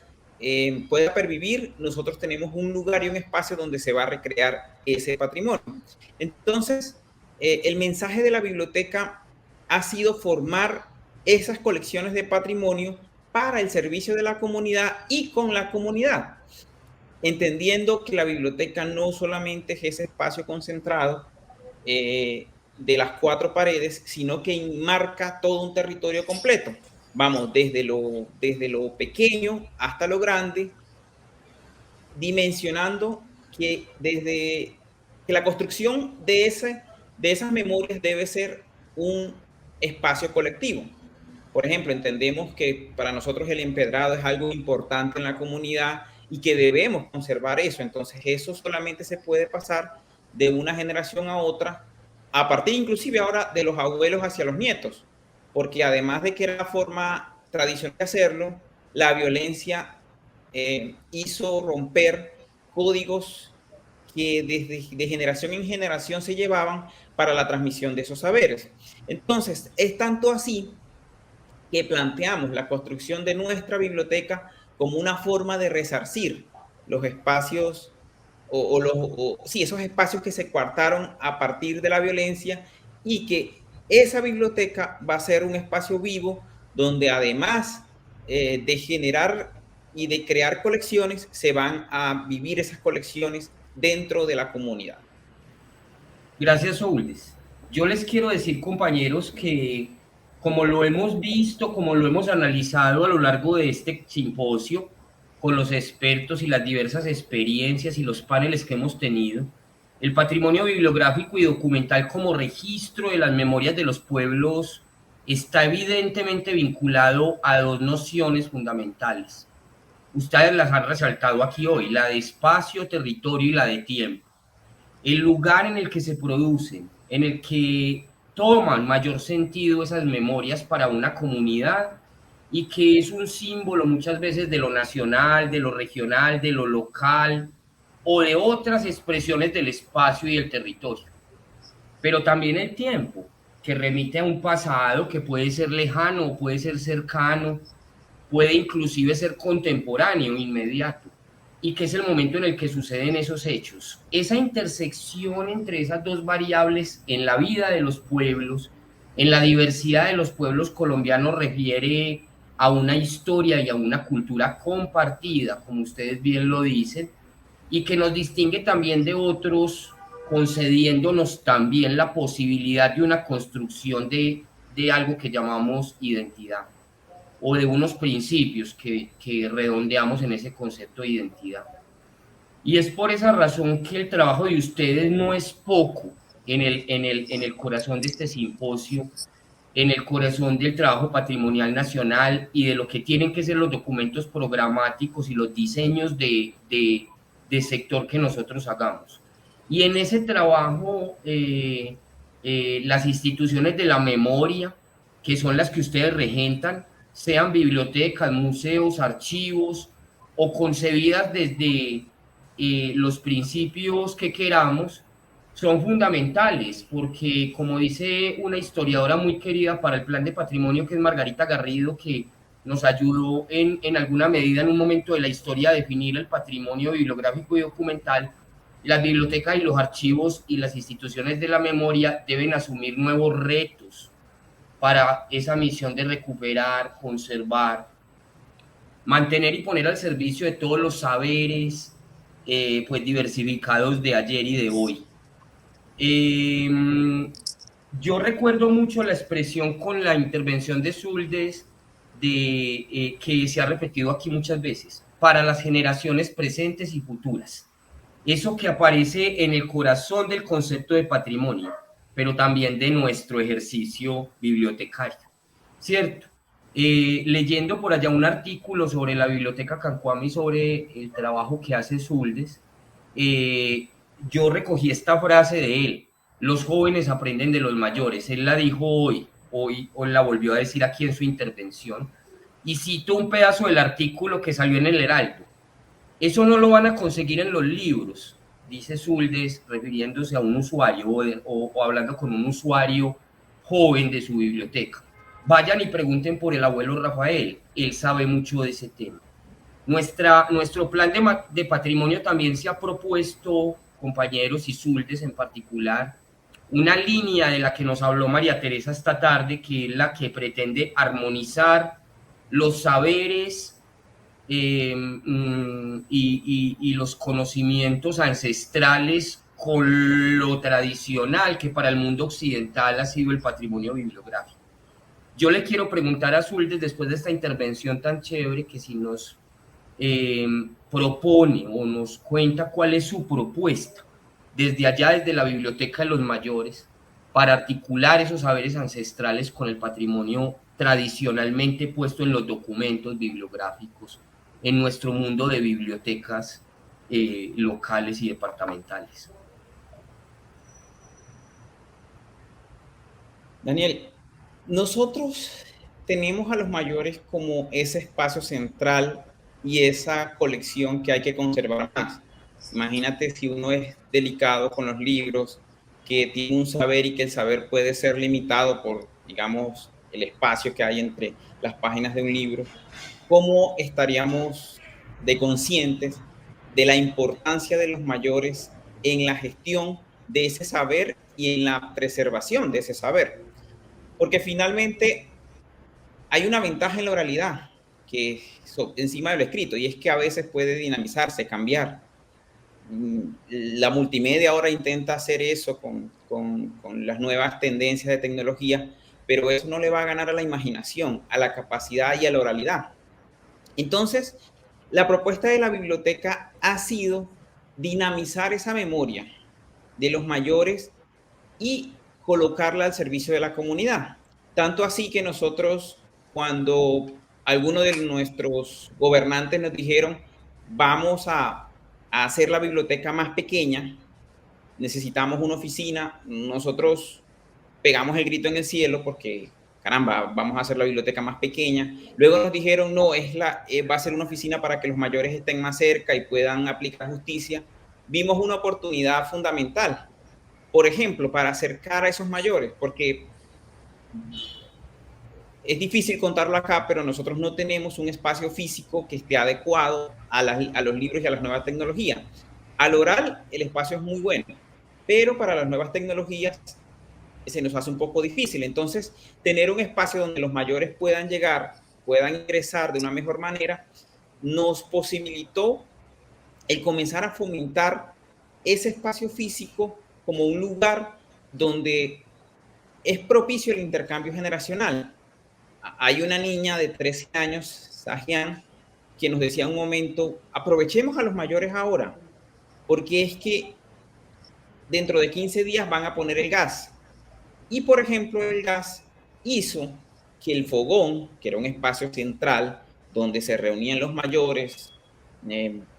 pervivir, nosotros tenemos un lugar y un espacio donde se va a recrear ese patrimonio. Entonces, el mensaje de la biblioteca ha sido formar esas colecciones de patrimonio para el servicio de la comunidad y con la comunidad, entendiendo que la biblioteca no solamente es ese espacio concentrado de las 4 paredes, sino que enmarca todo un territorio completo. Vamos desde lo pequeño hasta lo grande, dimensionando que desde que la construcción de esas memorias debe ser un espacio colectivo. Por ejemplo, entendemos que para nosotros el empedrado es algo importante en la comunidad y que debemos conservar eso. Entonces, eso solamente se puede pasar de una generación a otra, a partir inclusive ahora de los abuelos hacia los nietos, porque además de que era la forma tradicional de hacerlo, la violencia hizo romper códigos que de generación en generación se llevaban para la transmisión de esos saberes. Entonces, es tanto así que planteamos la construcción de nuestra biblioteca como una forma de resarcir los espacios esos espacios que se coartaron a partir de la violencia, y que esa biblioteca va a ser un espacio vivo donde además de generar y de crear colecciones, se van a vivir esas colecciones dentro de la comunidad. Gracias, Soules. Yo les quiero decir, compañeros, que como lo hemos visto, como lo hemos analizado a lo largo de este simposio, con los expertos y las diversas experiencias y los paneles que hemos tenido, El patrimonio bibliográfico y documental como registro de las memorias de los pueblos está evidentemente vinculado a dos nociones fundamentales. Ustedes las han resaltado aquí hoy, la de espacio, territorio y la de tiempo. El lugar en el que se producen, en el que toman mayor sentido esas memorias para una comunidad y que es un símbolo muchas veces de lo nacional, de lo regional, de lo local o de otras expresiones del espacio y del territorio. Pero también el tiempo, que remite a un pasado que puede ser lejano, puede ser cercano, puede inclusive ser contemporáneo, inmediato, y que es el momento en el que suceden esos hechos. Esa intersección entre esas dos variables en la vida de los pueblos, en la diversidad de los pueblos colombianos, refiere a una historia y a una cultura compartida, como ustedes bien lo dicen, y que nos distingue también de otros, concediéndonos también la posibilidad de una construcción de algo que llamamos identidad, o de unos principios que redondeamos en ese concepto de identidad. Y es por esa razón que el trabajo de ustedes no es poco en el corazón de este simposio, en el corazón del trabajo patrimonial nacional y de lo que tienen que ser los documentos programáticos y los diseños de sector que nosotros hagamos. Y en ese trabajo, las instituciones de la memoria, que son las que ustedes regentan, sean bibliotecas, museos, archivos, o concebidas desde los principios que queramos, son fundamentales, porque como dice una historiadora muy querida para el Plan de Patrimonio, que es Margarita Garrido, que nos ayudó en alguna medida en un momento de la historia a definir el patrimonio bibliográfico y documental, las bibliotecas y los archivos y las instituciones de la memoria deben asumir nuevos retos para esa misión de recuperar, conservar, mantener y poner al servicio de todos los saberes pues diversificados de ayer y de hoy. Yo recuerdo mucho la expresión con la intervención de Zuldes que se ha repetido aquí muchas veces, para las generaciones presentes y futuras. Eso que aparece en el corazón del concepto de patrimonio, pero también de nuestro ejercicio bibliotecario, ¿cierto? Leyendo por allá un artículo sobre la Biblioteca Cancuamo y sobre el trabajo que hace Zuldes, yo recogí esta frase de él: los jóvenes aprenden de los mayores. Él la dijo hoy la volvió a decir aquí en su intervención, y cito un pedazo del artículo que salió en el Heraldo. Eso no lo van a conseguir en los libros, dice Zuldes, refiriéndose a un usuario o hablando con un usuario joven de su biblioteca. Vayan y pregunten por el abuelo Rafael, él sabe mucho de ese tema. Nuestro plan de patrimonio también se ha propuesto, compañeros, y Zuldes en particular, una línea de la que nos habló María Teresa esta tarde, que es la que pretende armonizar los saberes y los conocimientos ancestrales con lo tradicional que para el mundo occidental ha sido el patrimonio bibliográfico. Yo le quiero preguntar a Zuldes, después de esta intervención tan chévere, que si nos propone o nos cuenta cuál es su propuesta desde allá, desde la Biblioteca de los Mayores, para articular esos saberes ancestrales con el patrimonio tradicionalmente puesto en los documentos bibliográficos en nuestro mundo de bibliotecas locales y departamentales. Daniel, nosotros tenemos a los mayores como ese espacio central y esa colección que hay que conservar más. Imagínate si uno es delicado con los libros, que tiene un saber y que el saber puede ser limitado por, digamos, el espacio que hay entre las páginas de un libro. ¿Cómo estaríamos de conscientes de la importancia de los mayores en la gestión de ese saber y en la preservación de ese saber? Porque finalmente hay una ventaja en la oralidad que encima de lo escrito, y es que a veces puede dinamizarse, cambiar. La multimedia ahora intenta hacer eso con las nuevas tendencias de tecnología, pero eso no le va a ganar a la imaginación, a la capacidad y a la oralidad. Entonces, la propuesta de la biblioteca ha sido dinamizar esa memoria de los mayores y colocarla al servicio de la comunidad. Tanto así que nosotros, cuando algunos de nuestros gobernantes nos dijeron, vamos a hacer la biblioteca más pequeña, necesitamos una oficina, nosotros pegamos el grito en el cielo porque, caramba, vamos a hacer la biblioteca más pequeña. Luego nos dijeron, no, va a ser una oficina para que los mayores estén más cerca y puedan aplicar justicia. Vimos una oportunidad fundamental, por ejemplo, para acercar a esos mayores, porque es difícil contarlo acá, pero nosotros no tenemos un espacio físico que esté adecuado a los libros y a las nuevas tecnologías. Al oral, el espacio es muy bueno, pero para las nuevas tecnologías se nos hace un poco difícil. Entonces, tener un espacio donde los mayores puedan llegar, puedan ingresar de una mejor manera, nos posibilitó el comenzar a fomentar ese espacio físico como un lugar donde es propicio el intercambio generacional. Hay una niña de 13 años, Sajian, que nos decía un momento, aprovechemos a los mayores ahora, porque es que dentro de 15 días van a poner el gas. Y, por ejemplo, el gas hizo que el fogón, que era un espacio central donde se reunían los mayores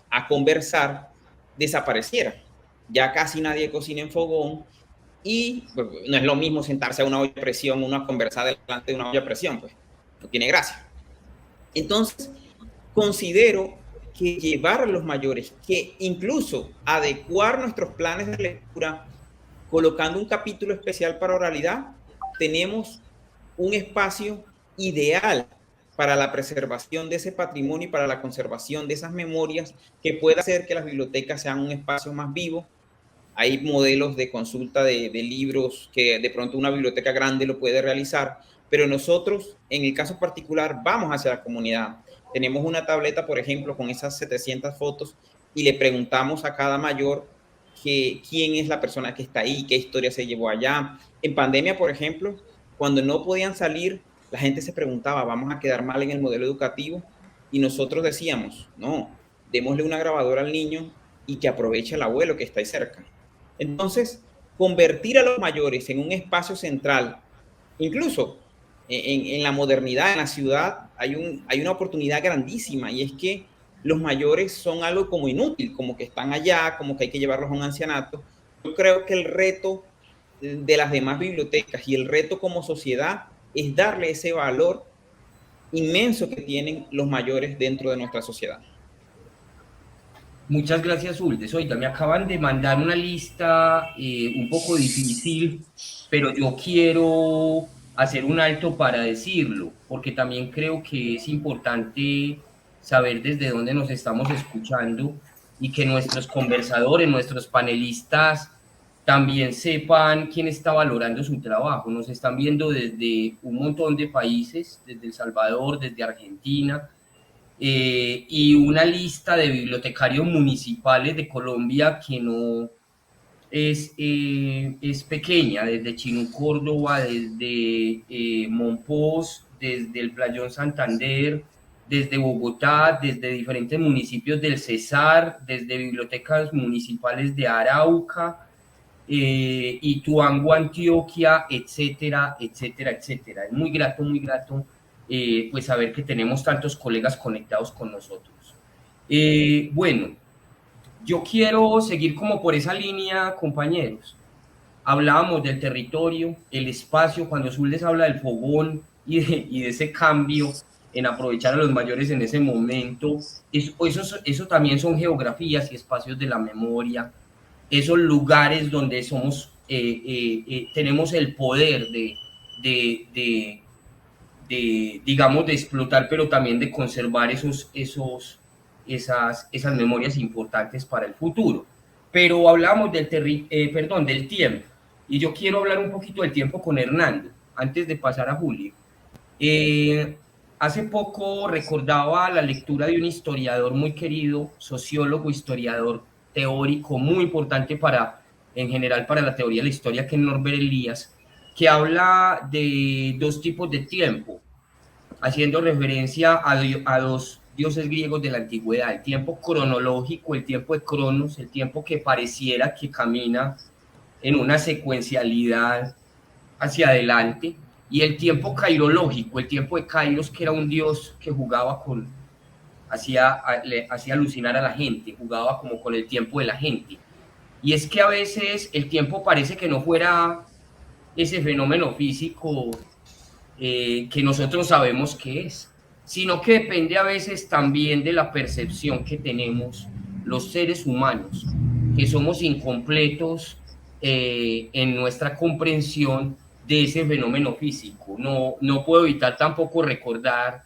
a conversar, desapareciera. Ya casi nadie cocina en fogón y pues, no es lo mismo sentarse a una olla de presión, uno a conversar delante de una olla de presión, pues no tiene gracia. Entonces, considero que llevar a los mayores, que incluso adecuar nuestros planes de lectura, colocando un capítulo especial para oralidad, tenemos un espacio ideal para la preservación de ese patrimonio y para la conservación de esas memorias que pueda hacer que las bibliotecas sean un espacio más vivo. Hay modelos de consulta de libros que de pronto una biblioteca grande lo puede realizar, pero nosotros, en el caso particular, vamos hacia la comunidad. Tenemos una tableta, por ejemplo, con esas 700 fotos y le preguntamos a cada mayor quién es la persona que está ahí, qué historia se llevó allá. En pandemia, por ejemplo, cuando no podían salir, la gente se preguntaba, ¿vamos a quedar mal en el modelo educativo? Y nosotros decíamos, no, démosle una grabadora al niño y que aproveche al abuelo que está ahí cerca. Entonces, convertir a los mayores en un espacio central, incluso en la modernidad, en la ciudad, hay una oportunidad grandísima, y es que los mayores son algo como inútil, como que están allá, como que hay que llevarlos a un ancianato. Yo creo que el reto de las demás bibliotecas y el reto como sociedad es darle ese valor inmenso que tienen los mayores dentro de nuestra sociedad. Muchas gracias, Uldes. Oiga, me acaban de mandar una lista un poco difícil, pero yo quiero hacer un alto para decirlo, porque también creo que es importante saber desde dónde nos estamos escuchando y que nuestros conversadores, nuestros panelistas también sepan quién está valorando su trabajo. Nos están viendo desde un montón de países, desde El Salvador, desde Argentina, y una lista de bibliotecarios municipales de Colombia que no es pequeña, desde Chinú, Córdoba, desde Monpós, desde el Playón Santander, desde Bogotá, desde diferentes municipios del Cesar, desde bibliotecas municipales de Arauca, Ituango, Antioquia, etcétera, etcétera, etcétera. Es muy grato pues saber que tenemos tantos colegas conectados con nosotros. Bueno, yo quiero seguir como por esa línea, compañeros. Hablábamos del territorio, el espacio, cuando Zul les habla del fogón y de ese cambio en aprovechar a los mayores en ese momento, eso también son geografías y espacios de la memoria, esos lugares donde somos, tenemos el poder digamos, de explotar, pero también de conservar esas memorias importantes para el futuro. Pero hablamos del tiempo, y yo quiero hablar un poquito del tiempo con Hernando, antes de pasar a Julio. Hace poco recordaba la lectura de un historiador muy querido, sociólogo, historiador, teórico, muy importante en general para la teoría de la historia, que es Norbert Elias, que habla de dos tipos de tiempo, haciendo referencia a dos dioses griegos de la antigüedad: el tiempo cronológico, el tiempo de Cronos, el tiempo que pareciera que camina en una secuencialidad hacia adelante, y el tiempo cairológico, el tiempo de Kairos, que era un dios que jugaba hacía alucinar a la gente, jugaba como con el tiempo de la gente. Y es que a veces el tiempo parece que no fuera ese fenómeno físico que nosotros sabemos que es, sino que depende a veces también de la percepción que tenemos los seres humanos, que somos incompletos en nuestra comprensión de ese fenómeno físico. No puedo evitar tampoco recordar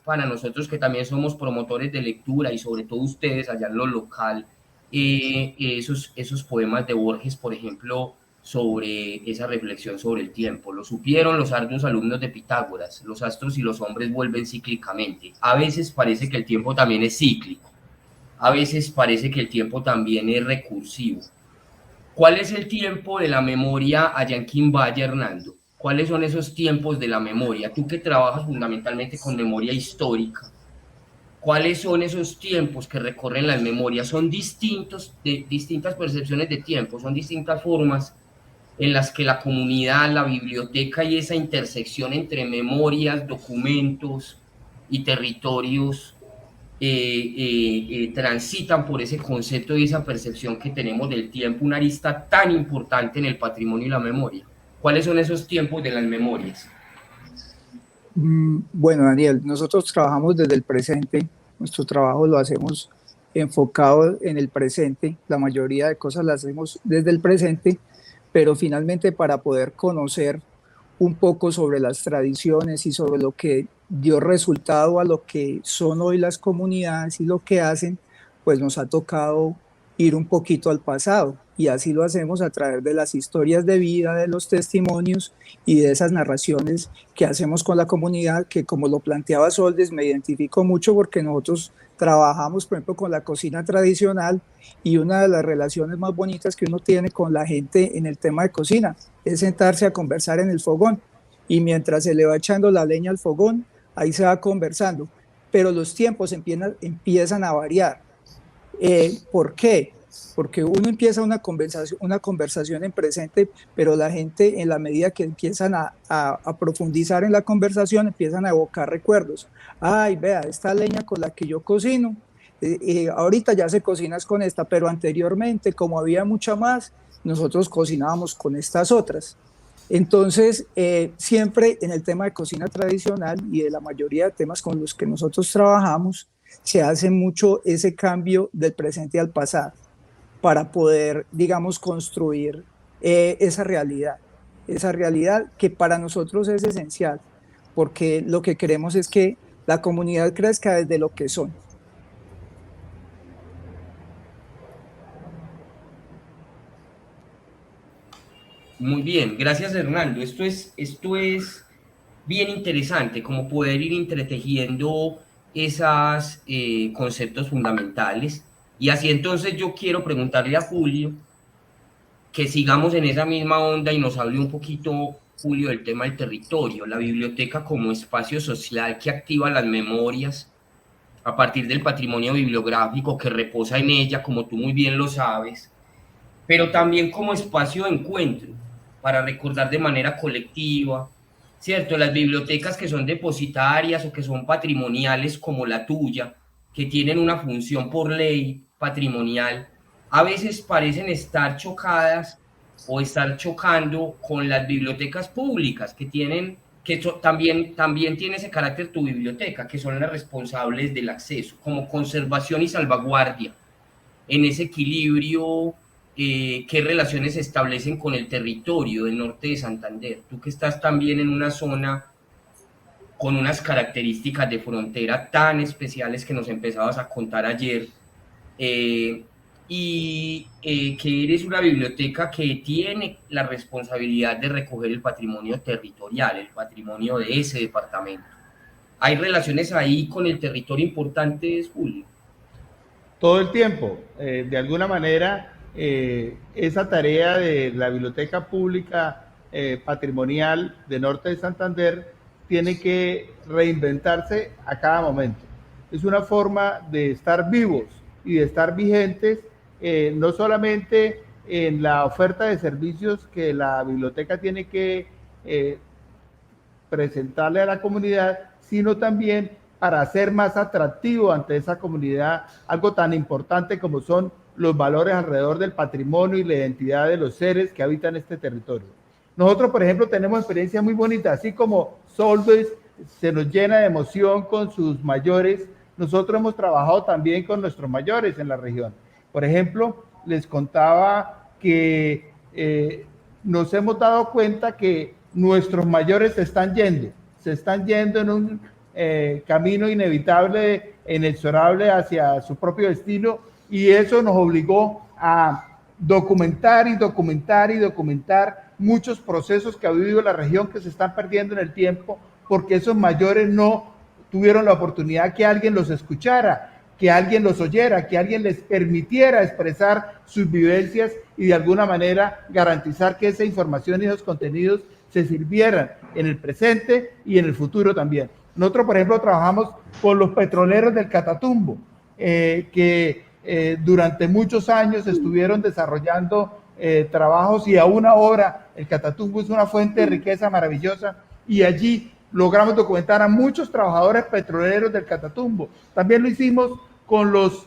para nosotros que también somos promotores de lectura y sobre todo ustedes allá en lo local, esos poemas de Borges, por ejemplo, sobre esa reflexión sobre el tiempo. Lo supieron los arduos alumnos de Pitágoras: los astros y los hombres vuelven cíclicamente. A veces parece que el tiempo también es cíclico, a veces parece que el tiempo también es recursivo. ¿Cuál es el tiempo de la memoria allá en Quimbaya, Hernando? ¿Cuáles son esos tiempos de la memoria? Tú que trabajas fundamentalmente con memoria histórica, ¿cuáles son esos tiempos que recorren las memorias? Son distintas percepciones de tiempo, son distintas formas en las que la comunidad, la biblioteca y esa intersección entre memorias, documentos y territorios transitan por ese concepto y esa percepción que tenemos del tiempo, una arista tan importante en el patrimonio y la memoria. ¿Cuáles son esos tiempos de las memorias? Bueno, Daniel, nosotros trabajamos desde el presente, nuestro trabajo lo hacemos enfocado en el presente, la mayoría de cosas las hacemos desde el presente, pero finalmente para poder conocer un poco sobre las tradiciones y sobre lo que dio resultado a lo que son hoy las comunidades y lo que hacen, pues nos ha tocado ir un poquito al pasado, y así lo hacemos a través de las historias de vida, de los testimonios y de esas narraciones que hacemos con la comunidad, que, como lo planteaba Soldes, me identifico mucho porque nosotros trabajamos, por ejemplo, con la cocina tradicional, y una de las relaciones más bonitas que uno tiene con la gente en el tema de cocina es sentarse a conversar en el fogón, y mientras se le va echando la leña al fogón, ahí se va conversando, pero los tiempos empiezan a variar. ¿Por qué? Porque uno empieza una conversación en presente, pero la gente, en la medida que empiezan a profundizar en la conversación, empiezan a evocar recuerdos. Ay, vea, esta leña con la que yo cocino, ahorita ya se cocina con esta, pero anteriormente, como había mucha más, nosotros cocinábamos con estas otras. Entonces, siempre en el tema de cocina tradicional y de la mayoría de temas con los que nosotros trabajamos, se hace mucho ese cambio del presente al pasado para poder, digamos, construir esa realidad que para nosotros es esencial, porque lo que queremos es que la comunidad crezca desde lo que son. Muy bien, gracias, Hernando. Esto es bien interesante, como poder ir entretejiendo esos conceptos fundamentales. Y así entonces yo quiero preguntarle a Julio que sigamos en esa misma onda y nos hable un poquito, Julio, del tema del territorio, la biblioteca como espacio social que activa las memorias a partir del patrimonio bibliográfico que reposa en ella, como tú muy bien lo sabes, pero también como espacio de encuentro para recordar de manera colectiva, ¿cierto? Las bibliotecas que son depositarias o que son patrimoniales como la tuya, que tienen una función por ley patrimonial, a veces parecen estar chocadas o estar chocando con las bibliotecas públicas que tienen, también tiene ese carácter tu biblioteca, que son las responsables del acceso, como conservación y salvaguardia, en ese equilibrio. ¿Qué relaciones se establecen con el territorio del norte de Santander? Tú que estás también en una zona con unas características de frontera tan especiales que nos empezabas a contar ayer, que eres una biblioteca que tiene la responsabilidad de recoger el patrimonio territorial, el patrimonio de ese departamento. ¿Hay relaciones ahí con el territorio importantes, Julio? Todo el tiempo, de alguna manera. Esa tarea de la Biblioteca Pública Patrimonial de Norte de Santander tiene que reinventarse a cada momento. Es una forma de estar vivos y de estar vigentes, no solamente en la oferta de servicios que la biblioteca tiene que presentarle a la comunidad, sino también para hacer más atractivo ante esa comunidad algo tan importante como son los valores alrededor del patrimonio y la identidad de los seres que habitan este territorio. Nosotros, por ejemplo, tenemos experiencias muy bonitas, así como Solves se nos llena de emoción con sus mayores. Nosotros hemos trabajado también con nuestros mayores en la región. Por ejemplo, les contaba que nos hemos dado cuenta que nuestros mayores se están yendo en un camino inevitable, inexorable hacia su propio destino, y eso nos obligó a documentar muchos procesos que ha vivido la región que se están perdiendo en el tiempo, porque esos mayores no tuvieron la oportunidad que alguien los escuchara, que alguien los oyera, que alguien les permitiera expresar sus vivencias y de alguna manera garantizar que esa información y esos contenidos se sirvieran en el presente y en el futuro también. Nosotros, por ejemplo, trabajamos con los petroleros del Catatumbo, que durante muchos años estuvieron desarrollando trabajos, y aún ahora el Catatumbo es una fuente de riqueza maravillosa, y allí logramos documentar a muchos trabajadores petroleros del Catatumbo. También lo hicimos con los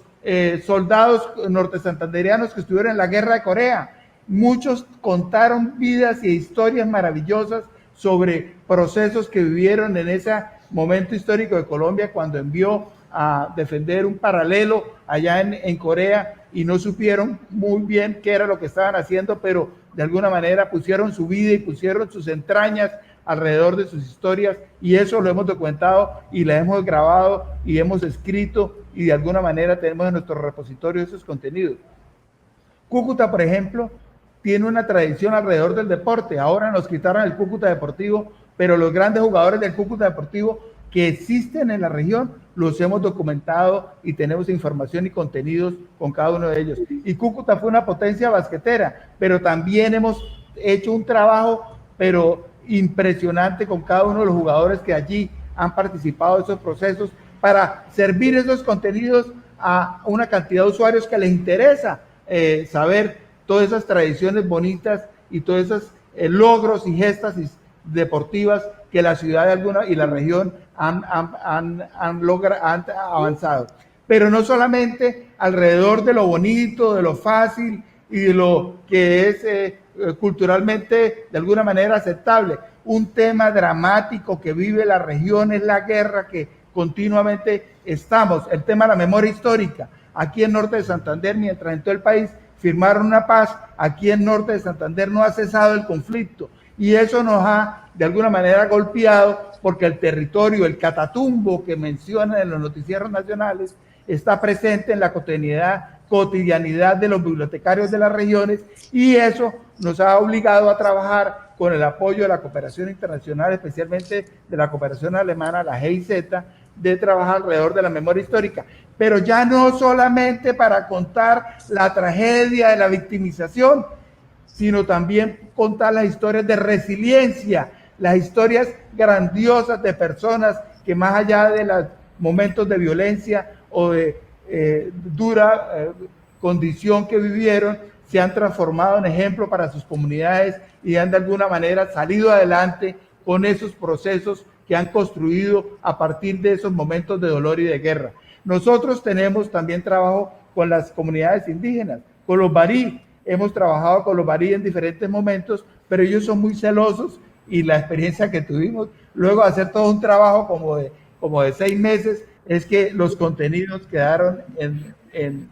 soldados nortesantanderianos que estuvieron en la guerra de Corea. Muchos contaron vidas y historias maravillosas sobre procesos que vivieron en ese momento histórico de Colombia, cuando envió a defender un paralelo allá en Corea, y no supieron muy bien qué era lo que estaban haciendo, pero de alguna manera pusieron su vida y pusieron sus entrañas alrededor de sus historias, y eso lo hemos documentado y la hemos grabado y hemos escrito, y de alguna manera tenemos en nuestro repositorio esos contenidos. Cúcuta, por ejemplo, tiene una tradición alrededor del deporte. Ahora nos quitaron el Cúcuta Deportivo, pero los grandes jugadores del Cúcuta Deportivo que existen en la región los hemos documentado y tenemos información y contenidos con cada uno de ellos. Y Cúcuta fue una potencia basquetera, pero también hemos hecho un trabajo pero impresionante con cada uno de los jugadores que allí han participado de esos procesos, para servir esos contenidos a una cantidad de usuarios que les interesa saber todas esas tradiciones bonitas y todos esos logros y gestas deportivas que la ciudad de alguna y la región han avanzado. Pero no solamente alrededor de lo bonito, de lo fácil y de lo que es culturalmente de alguna manera aceptable. Un tema dramático que vive la región es la guerra que continuamente estamos, el tema de la memoria histórica. Aquí en Norte de Santander, mientras en todo el país firmaron una paz, aquí en Norte de Santander no ha cesado el conflicto, y eso nos ha de alguna manera golpeado, porque el territorio, el Catatumbo que mencionan en los noticieros nacionales, está presente en la cotidianidad de los bibliotecarios de las regiones, y eso nos ha obligado a trabajar con el apoyo de la cooperación internacional, especialmente de la cooperación alemana, la GIZ, de trabajar alrededor de la memoria histórica, pero ya no solamente para contar la tragedia de la victimización, sino también contar las historias de resiliencia, las historias grandiosas de personas que más allá de los momentos de violencia o de dura condición que vivieron, se han transformado en ejemplo para sus comunidades y han de alguna manera salido adelante con esos procesos que han construido a partir de esos momentos de dolor y de guerra. Nosotros tenemos también trabajo con las comunidades indígenas, con los barí. Hemos trabajado con los barí en diferentes momentos, pero ellos son muy celosos, y la experiencia que tuvimos luego de hacer todo un trabajo como de 6 meses es que los contenidos quedaron en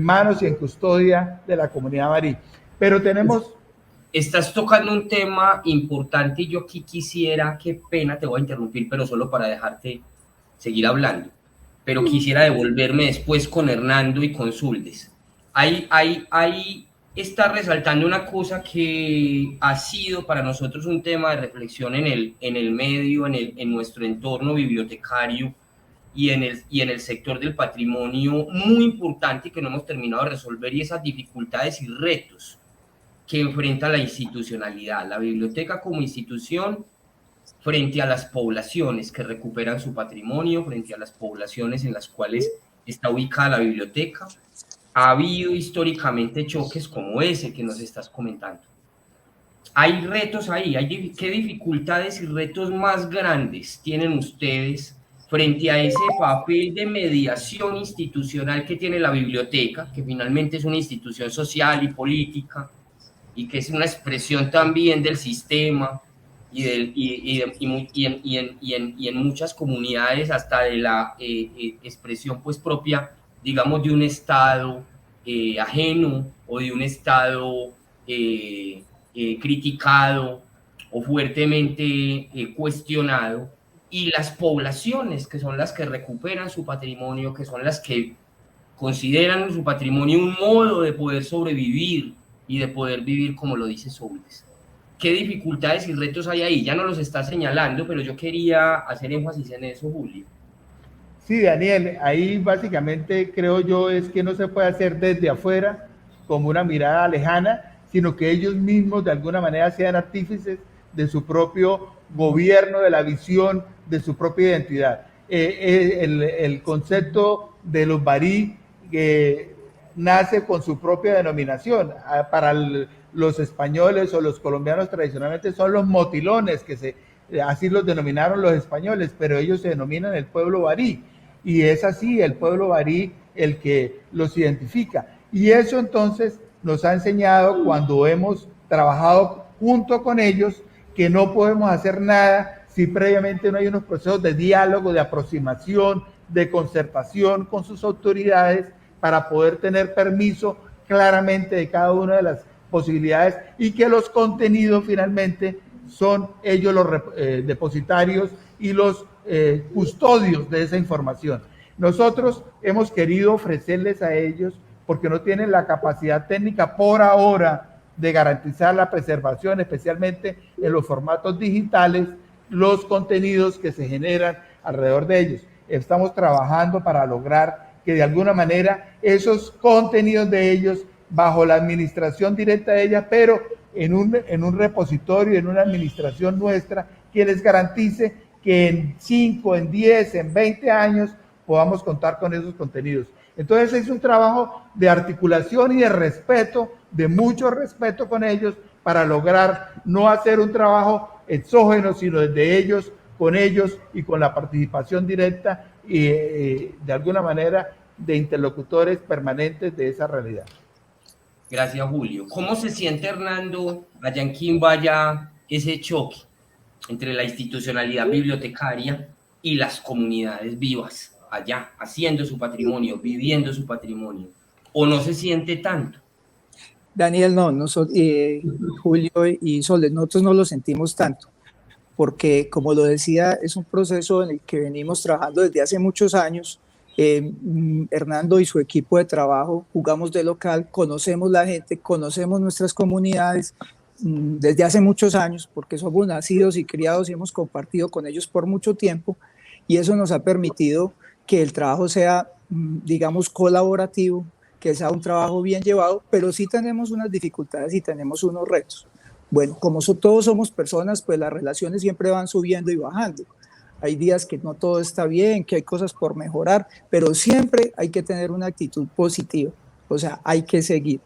manos y en custodia de la comunidad barí. Pero tenemos... Estás tocando un tema importante y yo aquí quisiera, qué pena, te voy a interrumpir, pero solo para dejarte seguir hablando. Pero quisiera devolverme después con Hernando y con Zuldes. Ahí está resaltando una cosa que ha sido para nosotros un tema de reflexión en el medio, en nuestro entorno bibliotecario y en el sector del patrimonio, muy importante, que no hemos terminado de resolver, y esas dificultades y retos que enfrenta la institucionalidad, la biblioteca como institución frente a las poblaciones que recuperan su patrimonio, frente a las poblaciones en las cuales está ubicada la biblioteca, ha habido históricamente choques como ese que nos estás comentando. Hay retos ahí, ¿qué dificultades y retos más grandes tienen ustedes frente a ese papel de mediación institucional que tiene la biblioteca, que finalmente es una institución social y política, y que es una expresión también del sistema y en muchas comunidades hasta de la expresión pues propia, digamos, de un Estado ajeno o de un Estado criticado o fuertemente cuestionado, y las poblaciones que son las que recuperan su patrimonio, que son las que consideran su patrimonio un modo de poder sobrevivir y de poder vivir como lo dice Soules. ¿Qué dificultades y retos hay ahí? Ya no los está señalando, pero yo quería hacer énfasis en eso, Julio. Sí, Daniel, ahí básicamente creo yo es que no se puede hacer desde afuera como una mirada lejana, sino que ellos mismos de alguna manera sean artífices de su propio gobierno, de la visión, de su propia identidad. El concepto de los barí nace con su propia denominación. Para los españoles o los colombianos tradicionalmente son los motilones, así los denominaron los españoles, pero ellos se denominan el pueblo barí. Y es así el pueblo barí el que los identifica. Y eso entonces nos ha enseñado cuando hemos trabajado junto con ellos que no podemos hacer nada si previamente no hay unos procesos de diálogo, de aproximación, de concertación con sus autoridades para poder tener permiso claramente de cada una de las posibilidades y que los contenidos finalmente son ellos los depositarios y los custodios de esa información. Nosotros hemos querido ofrecerles a ellos, porque no tienen la capacidad técnica por ahora de garantizar la preservación, especialmente en los formatos digitales, los contenidos que se generan alrededor de ellos. Estamos trabajando para lograr que de alguna manera esos contenidos de ellos, bajo la administración directa de ella, pero en un repositorio, en una administración nuestra, que les garantice que en 5, en 10, en 20 años podamos contar con esos contenidos. Entonces es un trabajo de articulación y de respeto, de mucho respeto con ellos, para lograr no hacer un trabajo exógeno, sino desde ellos, con ellos y con la participación directa y de alguna manera de interlocutores permanentes de esa realidad. Gracias, Julio. ¿Cómo se siente, Hernando, allá en Quimbaya, ese choque entre la institucionalidad bibliotecaria y las comunidades vivas allá, haciendo su patrimonio, viviendo su patrimonio? ¿O no se siente tanto? Daniel, no, Julio y Soles, nosotros no lo sentimos tanto, porque como lo decía, es un proceso en el que venimos trabajando desde hace muchos años. Hernando y su equipo de trabajo jugamos de local, conocemos la gente, conocemos nuestras comunidades desde hace muchos años, porque somos nacidos y criados y hemos compartido con ellos por mucho tiempo, y eso nos ha permitido que el trabajo sea, digamos, colaborativo, que sea un trabajo bien llevado, pero sí tenemos unas dificultades y tenemos unos retos. Bueno, como todos somos personas, pues las relaciones siempre van subiendo y bajando. Hay días que no todo está bien, que hay cosas por mejorar, pero siempre hay que tener una actitud positiva, o sea, hay que seguir.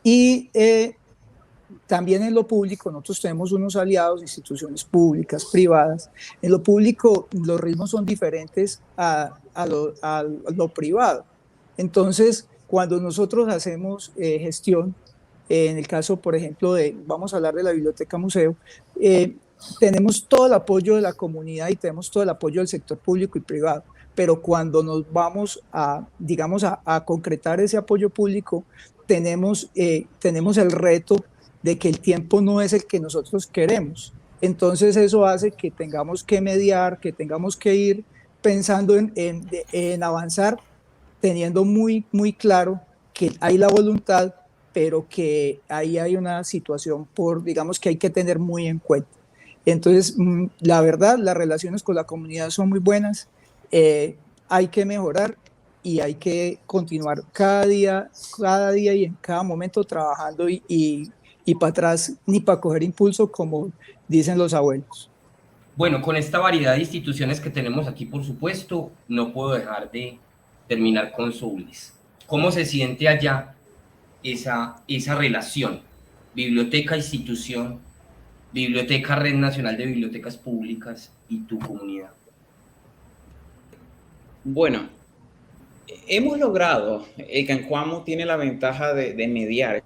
Y también en lo público, nosotros tenemos unos aliados, instituciones públicas, privadas. En lo público los ritmos son diferentes a lo privado. Entonces, cuando nosotros hacemos gestión, en el caso, por ejemplo, vamos a hablar de la biblioteca museo, tenemos todo el apoyo de la comunidad y tenemos todo el apoyo del sector público y privado, pero cuando nos vamos digamos, a concretar ese apoyo público, tenemos el reto de que el tiempo no es el que nosotros queremos. Entonces eso hace que tengamos que mediar, que tengamos que ir pensando en avanzar, teniendo muy, muy claro que hay la voluntad, pero que ahí hay una situación digamos, que hay que tener muy en cuenta. Entonces, la verdad, las relaciones con la comunidad son muy buenas, hay que mejorar y hay que continuar cada día y en cada momento trabajando y para atrás ni para coger impulso, como dicen los abuelos. Bueno, con esta variedad de instituciones que tenemos aquí, por supuesto, no puedo dejar de terminar con Soules. ¿Cómo se siente allá esa relación? Biblioteca-institución, Biblioteca Red Nacional de Bibliotecas Públicas y tu comunidad. Bueno, hemos logrado, el Cancuamo tiene la ventaja de mediar,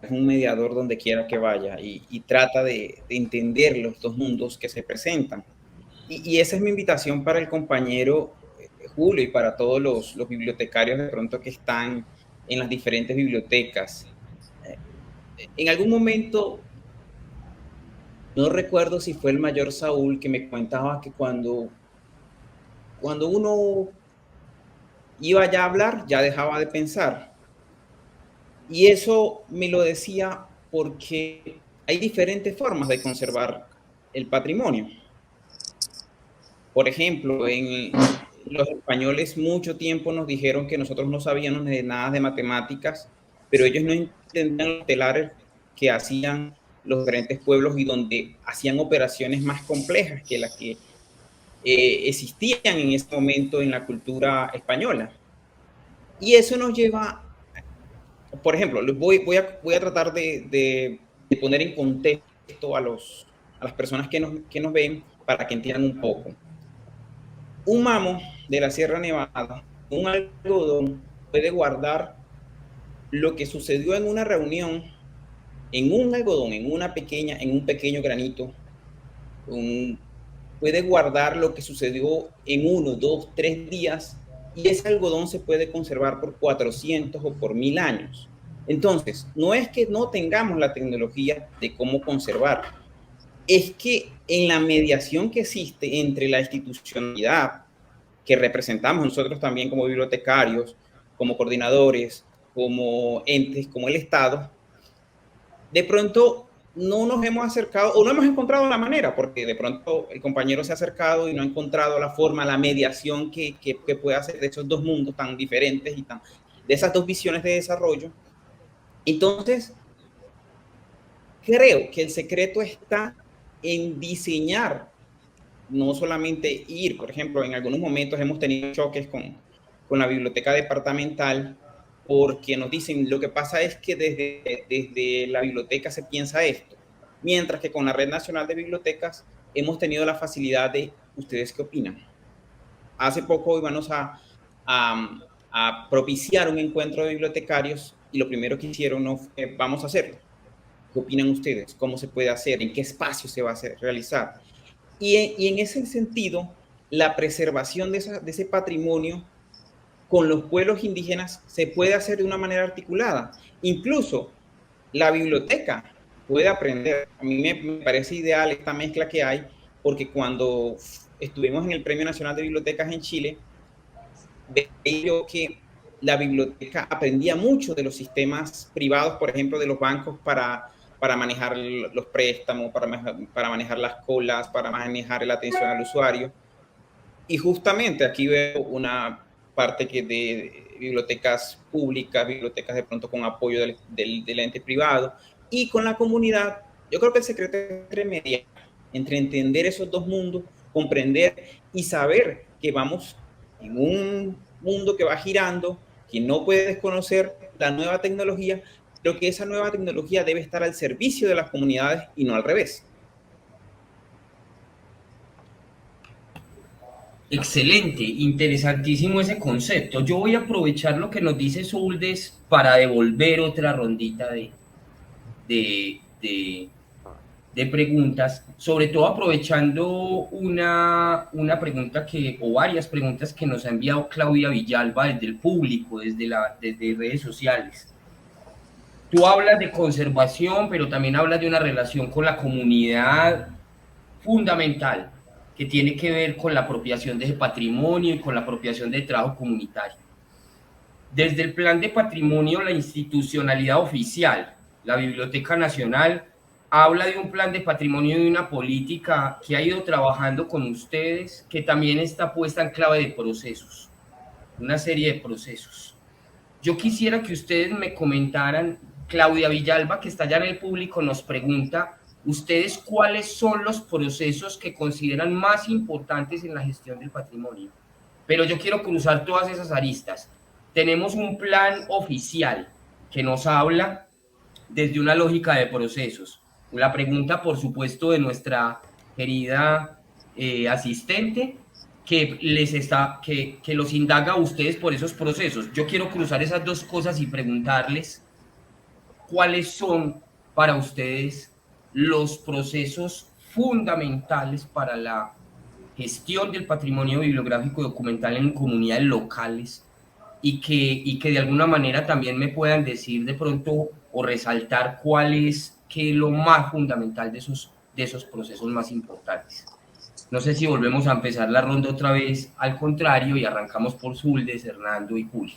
es un mediador donde quiera que vaya y trata de entender los dos mundos que se presentan. Y esa es mi invitación para el compañero Julio y para todos los bibliotecarios de pronto que están en las diferentes bibliotecas. En algún momento, no recuerdo si fue el mayor Saúl que me comentaba que cuando uno iba ya a hablar, ya dejaba de pensar. Y eso me lo decía porque hay diferentes formas de conservar el patrimonio. Por ejemplo, los españoles mucho tiempo nos dijeron que nosotros no sabíamos de nada de matemáticas, pero ellos no entendían los telares que hacían los diferentes pueblos y donde hacían operaciones más complejas que las que existían en ese momento en la cultura española. Y eso nos lleva, por ejemplo, voy a tratar de poner en contexto a las personas que nos ven para que entiendan un poco. Un mamo de la Sierra Nevada, un algodón, puede guardar lo que sucedió en una reunión, en un algodón, en un pequeño granito. Puede guardar lo que sucedió en 1, 2, 3 días y ese algodón se puede conservar por 400 o por 1000 años. Entonces, no es que no tengamos la tecnología de cómo conservar, es que en la mediación que existe entre la institucionalidad que representamos nosotros también como bibliotecarios, como coordinadores, como entes, como el Estado, de pronto no nos hemos acercado o no hemos encontrado la manera, porque de pronto el compañero se ha acercado y no ha encontrado la forma, la mediación que puede hacer de esos dos mundos tan diferentes y de esas dos visiones de desarrollo. Entonces, creo que el secreto está en diseñar, no solamente ir, por ejemplo, en algunos momentos hemos tenido choques con la biblioteca departamental porque nos dicen, lo que pasa es que desde la biblioteca se piensa esto, mientras que con la Red Nacional de Bibliotecas hemos tenido la facilidad de, ¿ustedes qué opinan? Hace poco íbamos a propiciar un encuentro de bibliotecarios y lo primero que hicieron no fue, vamos a hacerlo. ¿Qué opinan ustedes? ¿Cómo se puede hacer? ¿En qué espacio se va a realizar? Y en ese sentido, la preservación de ese patrimonio con los pueblos indígenas se puede hacer de una manera articulada. Incluso la biblioteca puede aprender. A mí me parece ideal esta mezcla que hay, porque cuando estuvimos en el Premio Nacional de Bibliotecas en Chile, veía que la biblioteca aprendía mucho de los sistemas privados, por ejemplo, de los bancos para manejar los préstamos, para manejar las colas, para manejar la atención al usuario. Y justamente aquí veo una parte que de bibliotecas públicas, bibliotecas de pronto con apoyo del ente privado y con la comunidad. Yo creo que el secreto es mediar entre entender esos dos mundos, comprender y saber que vamos en un mundo que va girando, que no puede desconocer la nueva tecnología, pero que esa nueva tecnología debe estar al servicio de las comunidades y no al revés. Excelente, interesantísimo ese concepto. Yo voy a aprovechar lo que nos dice Zuldes para devolver otra rondita de preguntas, sobre todo aprovechando una pregunta o varias preguntas que nos ha enviado Claudia Villalba desde el público, desde redes sociales. Tú hablas de conservación, pero también hablas de una relación con la comunidad fundamental, que tiene que ver con la apropiación de ese patrimonio y con la apropiación del trabajo comunitario. Desde el plan de patrimonio, la institucionalidad oficial, la Biblioteca Nacional, habla de un plan de patrimonio y de una política que ha ido trabajando con ustedes, que también está puesta en clave de procesos, una serie de procesos. Yo quisiera que ustedes me comentaran, Claudia Villalba, que está allá en el público, nos pregunta, ¿ustedes cuáles son los procesos que consideran más importantes en la gestión del patrimonio? Pero yo quiero cruzar todas esas aristas. tenemos un plan oficial que nos habla desde una lógica de procesos. La pregunta, por supuesto, de nuestra querida asistente, que los indaga a ustedes por esos procesos. Yo quiero cruzar esas dos cosas y preguntarles cuáles son para ustedes los procesos fundamentales para la gestión del patrimonio bibliográfico y documental en comunidades locales, y que de alguna manera también me puedan decir de pronto o resaltar qué es lo más fundamental de esos procesos más importantes. No sé si volvemos a empezar la ronda otra vez al contrario y arrancamos por Zuldes, Hernando y Julio.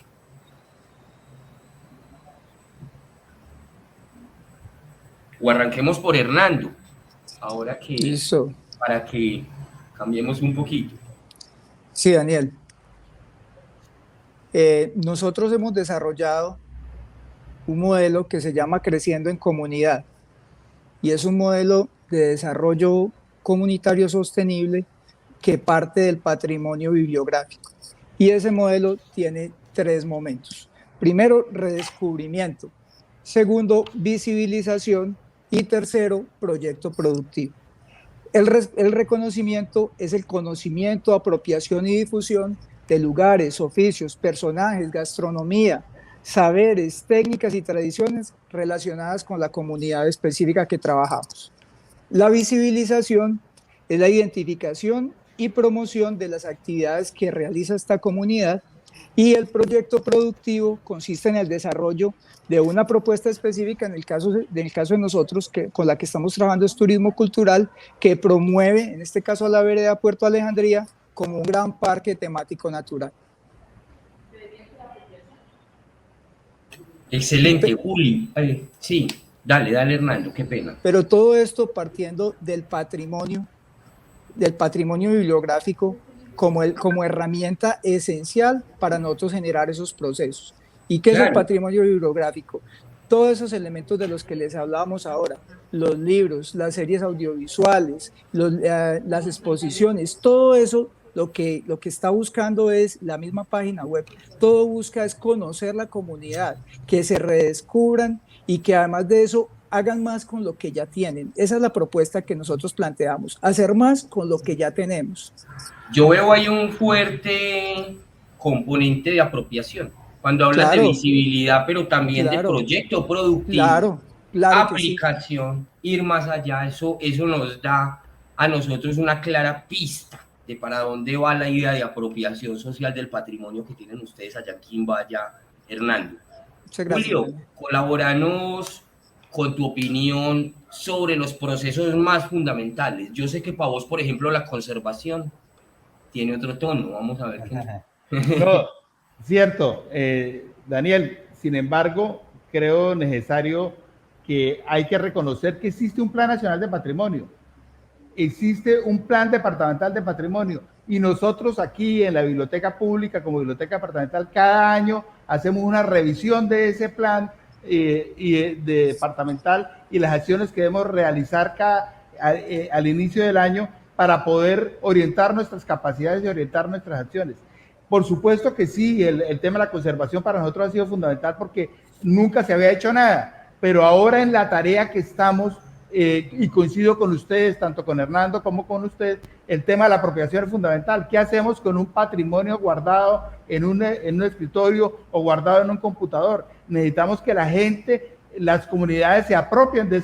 O arranquemos por Hernando, ahora que... Listo. Para que cambiemos un poquito. Sí, Daniel. Nosotros hemos desarrollado un modelo que se llama Creciendo en Comunidad, y es un modelo de desarrollo comunitario sostenible que parte del patrimonio bibliográfico. Y ese modelo tiene 3 momentos. Primero, redescubrimiento. Segundo, visibilización. Y tercero, proyecto productivo. El reconocimiento es el conocimiento, apropiación y difusión de lugares, oficios, personajes, gastronomía, saberes, técnicas y tradiciones relacionadas con la comunidad específica que trabajamos. La visibilización es la identificación y promoción de las actividades que realiza esta comunidad, y el proyecto productivo consiste en el desarrollo de una propuesta específica. En el caso de nosotros, con la que estamos trabajando, es turismo cultural, que promueve, en este caso, a la vereda Puerto Alejandría como un gran parque temático natural. Excelente, Juli. Sí, dale, Hernando, qué pena. Pero todo esto partiendo del patrimonio bibliográfico como herramienta esencial para nosotros generar esos procesos. ¿Y qué es el patrimonio bibliográfico? Todos esos elementos de los que les hablábamos ahora, los libros, las series audiovisuales, las exposiciones, todo eso lo que está buscando es la misma página web. Todo busca es conocer la comunidad, que se redescubran y que además de eso hagan más con lo que ya tienen. Esa es la propuesta que nosotros planteamos, hacer más con lo que ya tenemos. Yo veo ahí un fuerte componente de apropiación, cuando hablas de visibilidad, pero también de proyecto productivo, aplicación, ir más allá. Eso nos da a nosotros una clara pista de para dónde va la idea de apropiación social del patrimonio que tienen ustedes allá en Quimbaya, Hernando. Julio, colabóranos con tu opinión sobre los procesos más fundamentales. Yo sé que para vos, por ejemplo, la conservación tiene otro tono. Vamos a ver qué. No, cierto, Daniel. Sin embargo, creo necesario que hay que reconocer que existe un Plan Nacional de Patrimonio, existe un Plan Departamental de Patrimonio, y nosotros aquí en la Biblioteca Pública, como Biblioteca Departamental, cada año hacemos una revisión de ese plan departamental y las acciones que debemos realizar al inicio del año para poder orientar nuestras capacidades y orientar nuestras acciones. Por supuesto que sí, el tema de la conservación para nosotros ha sido fundamental porque nunca se había hecho nada, pero ahora en la tarea que estamos, y coincido con ustedes, tanto con Hernando como con usted, el tema de la apropiación es fundamental. ¿Qué hacemos con un patrimonio guardado en un escritorio o guardado en un computador? Necesitamos que la gente, las comunidades se apropien de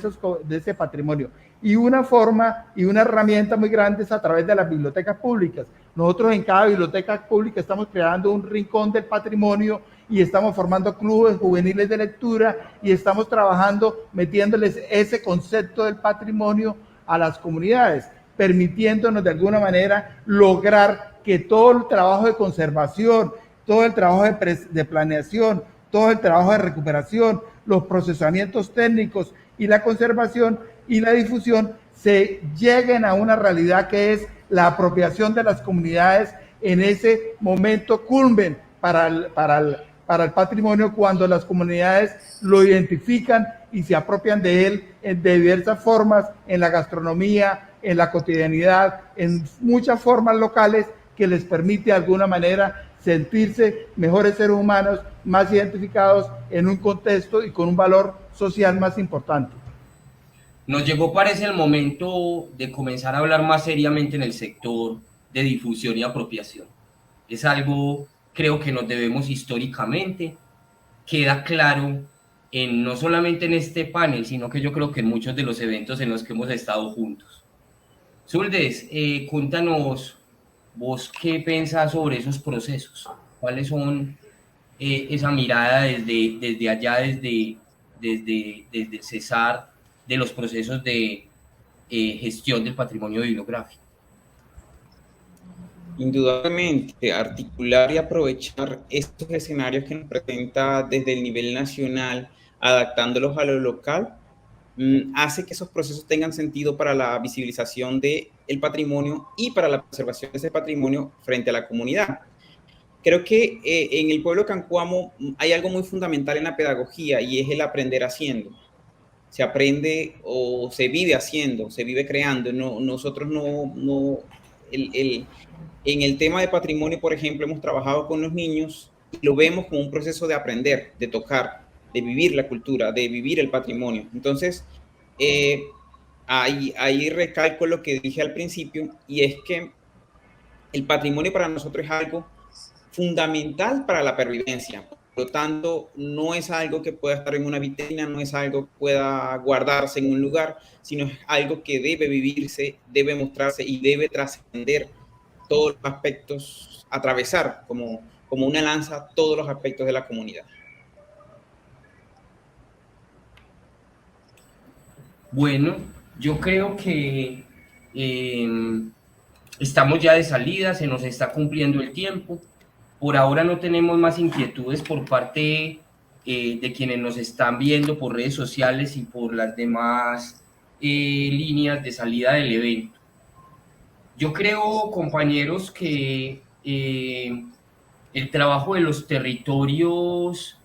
ese patrimonio. Y una forma y una herramienta muy grande es a través de las bibliotecas públicas. Nosotros en cada biblioteca pública estamos creando un rincón del patrimonio y estamos formando clubes juveniles de lectura y estamos trabajando, metiéndoles ese concepto del patrimonio a las comunidades, permitiéndonos de alguna manera lograr que todo el trabajo de conservación, todo el trabajo de planeación, todo el trabajo de recuperación, los procesamientos técnicos y la conservación y la difusión se lleguen a una realidad que es la apropiación de las comunidades en ese momento culmen para el patrimonio, cuando las comunidades lo identifican y se apropian de él de diversas formas, en la gastronomía, en la cotidianidad, en muchas formas locales que les permite de alguna manera sentirse mejores seres humanos, más identificados en un contexto y con un valor social más importante. Nos llegó, parece, el momento de comenzar a hablar más seriamente en el sector de difusión y apropiación. Es algo, creo que nos debemos históricamente, queda claro no solamente en este panel, sino que yo creo que en muchos de los eventos en los que hemos estado juntos. Zuldes, cuéntanos vos qué pensás sobre esos procesos, cuáles son esa mirada desde allá, desde el Cesar, de los procesos de gestión del patrimonio bibliográfico. Indudablemente, articular y aprovechar estos escenarios que nos presenta desde el nivel nacional, adaptándolos a lo local, hace que esos procesos tengan sentido para la visibilización del patrimonio y para la preservación de ese patrimonio frente a la comunidad. Creo que en el pueblo cancuamo hay algo muy fundamental en la pedagogía y es el aprender haciendo. Se aprende o se vive haciendo, se vive creando. Nosotros en el tema de patrimonio, por ejemplo, hemos trabajado con los niños y lo vemos como un proceso de aprender, de tocar, de vivir la cultura, de vivir el patrimonio. Entonces, ahí recalco lo que dije al principio, y es que el patrimonio para nosotros es algo fundamental para la pervivencia. Por lo tanto, no es algo que pueda estar en una vitrina, no es algo que pueda guardarse en un lugar, sino es algo que debe vivirse, debe mostrarse y debe trascender todos los aspectos, atravesar como una lanza todos los aspectos de la comunidad. Bueno, yo creo que estamos ya de salida, se nos está cumpliendo el tiempo. Por ahora no tenemos más inquietudes por parte de quienes nos están viendo por redes sociales y por las demás líneas de salida del evento. Yo creo, compañeros, que el trabajo de los territorios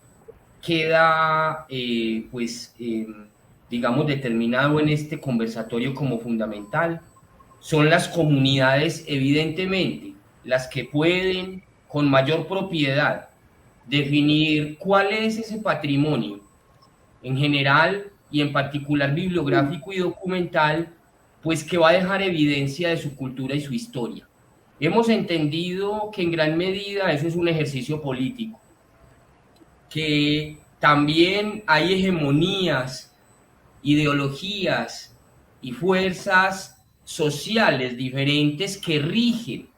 queda, digamos, determinado en este conversatorio como fundamental. Son las comunidades, evidentemente, las que pueden, con mayor propiedad, definir cuál es ese patrimonio, en general y en particular bibliográfico y documental, pues que va a dejar evidencia de su cultura y su historia. Hemos entendido que en gran medida eso es un ejercicio político, que también hay hegemonías, ideologías y fuerzas sociales diferentes que rigen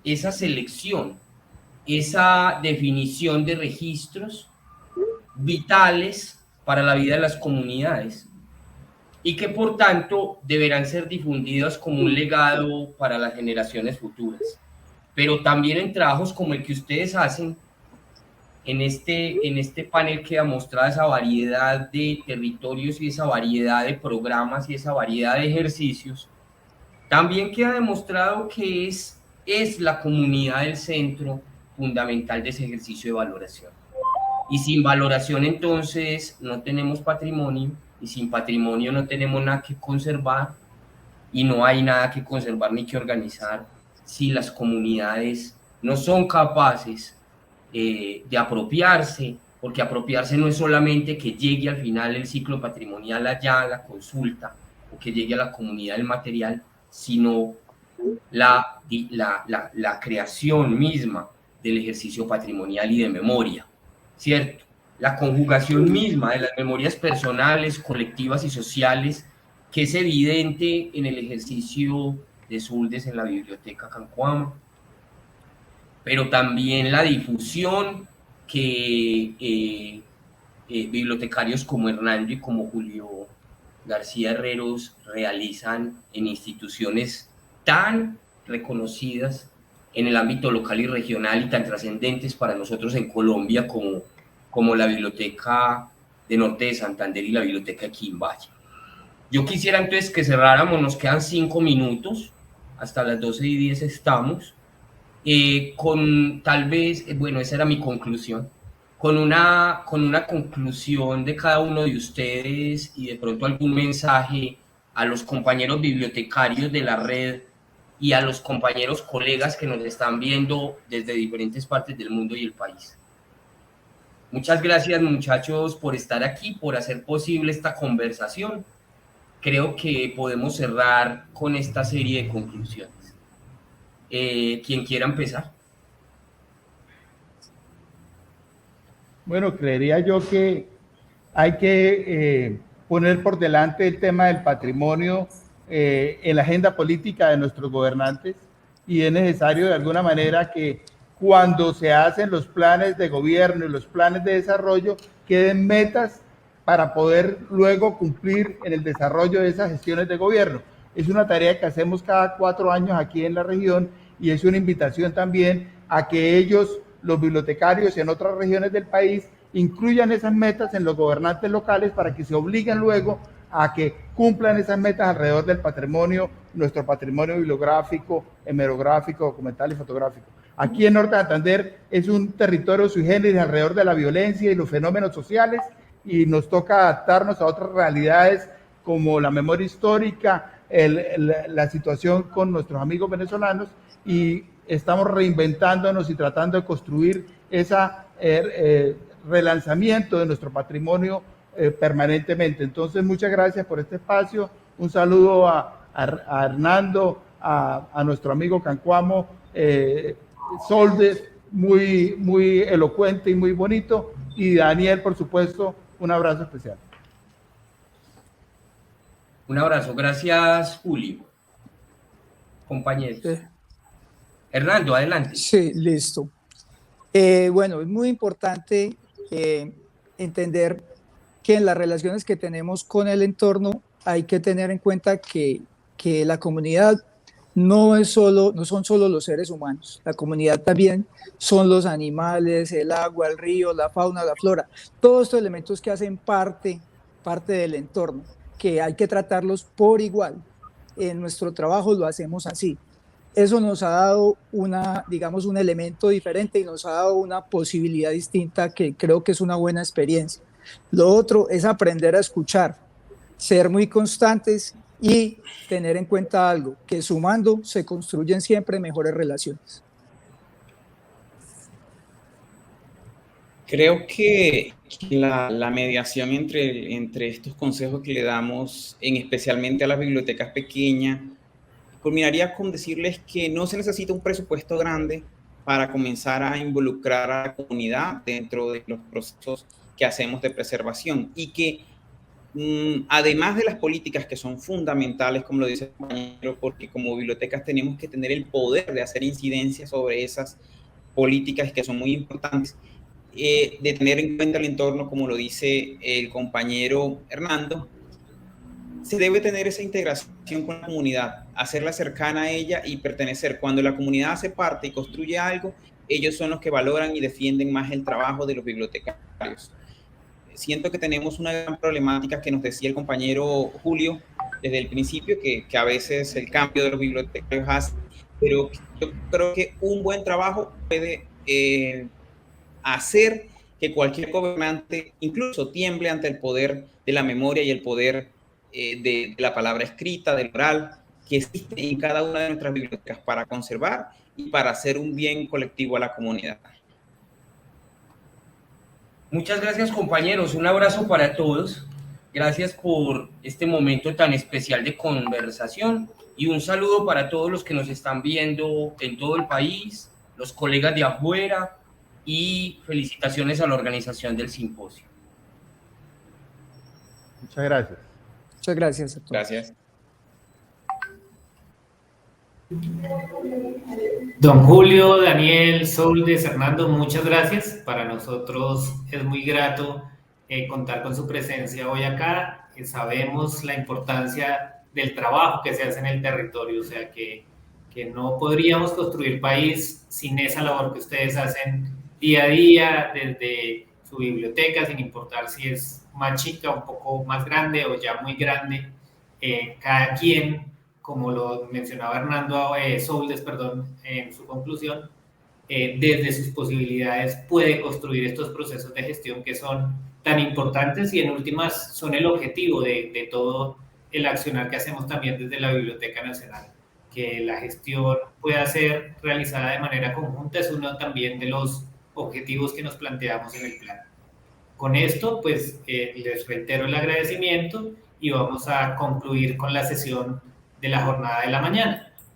esa selección, esa definición de registros vitales para la vida de las comunidades y que por tanto deberán ser difundidos como un legado para las generaciones futuras. Pero también en trabajos como el que ustedes hacen, en este panel queda mostrada esa variedad de territorios y esa variedad de programas y esa variedad de ejercicios. También queda demostrado que es la comunidad el centro fundamental de ese ejercicio de valoración. Y sin valoración entonces no tenemos patrimonio, y sin patrimonio no tenemos nada que conservar, y no hay nada que conservar ni que organizar si las comunidades no son capaces de apropiarse, porque apropiarse no es solamente que llegue al final el ciclo patrimonial allá a la consulta, o que llegue a la comunidad el material, sino la creación misma del ejercicio patrimonial y de memoria, ¿cierto? La conjugación misma de las memorias personales, colectivas y sociales, que es evidente en el ejercicio de Zuldes en la Biblioteca Cancuamo, pero también la difusión que bibliotecarios como Hernando y como Julio García Herreros realizan en instituciones tan reconocidas en el ámbito local y regional y tan trascendentes para nosotros en Colombia como la Biblioteca de Norte de Santander y la Biblioteca de Quimbaye. Yo quisiera entonces que cerráramos, nos quedan 5 minutos, hasta las 12:10 estamos, con tal vez, bueno, esa era mi conclusión, con una conclusión de cada uno de ustedes y de pronto algún mensaje a los compañeros bibliotecarios de la red y a los compañeros, colegas que nos están viendo desde diferentes partes del mundo y el país. Muchas gracias, muchachos, por estar aquí, por hacer posible esta conversación. Creo que podemos cerrar con esta serie de conclusiones. ¿Quién quiera empezar? Bueno, creería yo que hay que poner por delante el tema del patrimonio en la agenda política de nuestros gobernantes, y es necesario de alguna manera que cuando se hacen los planes de gobierno y los planes de desarrollo queden metas para poder luego cumplir en el desarrollo de esas gestiones de gobierno. Es una tarea que hacemos cada 4 años aquí en la región, y es una invitación también a que ellos, los bibliotecarios en otras regiones del país, incluyan esas metas en los gobernantes locales para que se obliguen luego a que cumplan esas metas alrededor del patrimonio, nuestro patrimonio bibliográfico, hemerográfico, documental y fotográfico. Aquí en Norte de Santander es un territorio sui generis alrededor de la violencia y los fenómenos sociales, y nos toca adaptarnos a otras realidades como la memoria histórica, la situación con nuestros amigos venezolanos, y estamos reinventándonos y tratando de construir ese relanzamiento de nuestro patrimonio permanentemente. Entonces, muchas gracias por este espacio. Un saludo a Hernando, a nuestro amigo Cancuamo, Soldes, muy elocuente y muy bonito, y Daniel, por supuesto, un abrazo especial. Un abrazo. Gracias, Julio. Compañeros. Sí. Hernando, adelante. Sí, listo. Bueno, es muy importante entender que en las relaciones que tenemos con el entorno hay que tener en cuenta que la comunidad no son solo los seres humanos. La comunidad también son los animales, el agua, el río, la fauna, la flora. Todos estos elementos que hacen parte del entorno, que hay que tratarlos por igual. En nuestro trabajo lo hacemos así. Eso nos ha dado un elemento diferente, y nos ha dado una posibilidad distinta que creo que es una buena experiencia. Lo otro es aprender a escuchar, ser muy constantes y tener en cuenta algo, que sumando se construyen siempre mejores relaciones. Creo que la mediación entre estos consejos que le damos, especialmente a las bibliotecas pequeñas, culminaría con decirles que no se necesita un presupuesto grande para comenzar a involucrar a la comunidad dentro de los procesos que hacemos de preservación, y que además de las políticas que son fundamentales, como lo dice el compañero, porque como bibliotecas tenemos que tener el poder de hacer incidencia sobre esas políticas que son muy importantes, de tener en cuenta el entorno, como lo dice el compañero Hernando, se debe tener esa integración con la comunidad, hacerla cercana a ella y pertenecer. Cuando la comunidad hace parte y construye algo, ellos son los que valoran y defienden más el trabajo de los bibliotecarios. Siento que tenemos una gran problemática que nos decía el compañero Julio desde el principio, que a veces el cambio de los bibliotecarios hace, pero yo creo que un buen trabajo puede hacer que cualquier gobernante incluso tiemble ante el poder de la memoria y el poder de la palabra escrita, del oral, que existe en cada una de nuestras bibliotecas para conservar y para hacer un bien colectivo a la comunidad. Muchas gracias, compañeros. Un abrazo para todos. Gracias por este momento tan especial de conversación, y un saludo para todos los que nos están viendo en todo el país, los colegas de afuera, y felicitaciones a la organización del simposio. Muchas gracias. Muchas gracias a todos. Gracias. Don Julio, Daniel, Soldes, Hernando, muchas gracias. Para nosotros es muy grato contar con su presencia hoy acá. Sabemos la importancia del trabajo que se hace en el territorio, o sea que no podríamos construir país sin esa labor que ustedes hacen día a día desde su biblioteca, sin importar si es más chica, un poco más grande o ya muy grande. Cada quien, como lo mencionaba Hernando Soldes, en su conclusión, desde sus posibilidades puede construir estos procesos de gestión que son tan importantes y en últimas son el objetivo de todo el accionar que hacemos también desde la Biblioteca Nacional. que la gestión pueda ser realizada de manera conjunta es uno también de los objetivos que nos planteamos en el plan. Con esto, pues, les reitero el agradecimiento y vamos a concluir con la sesión de la jornada de la mañana.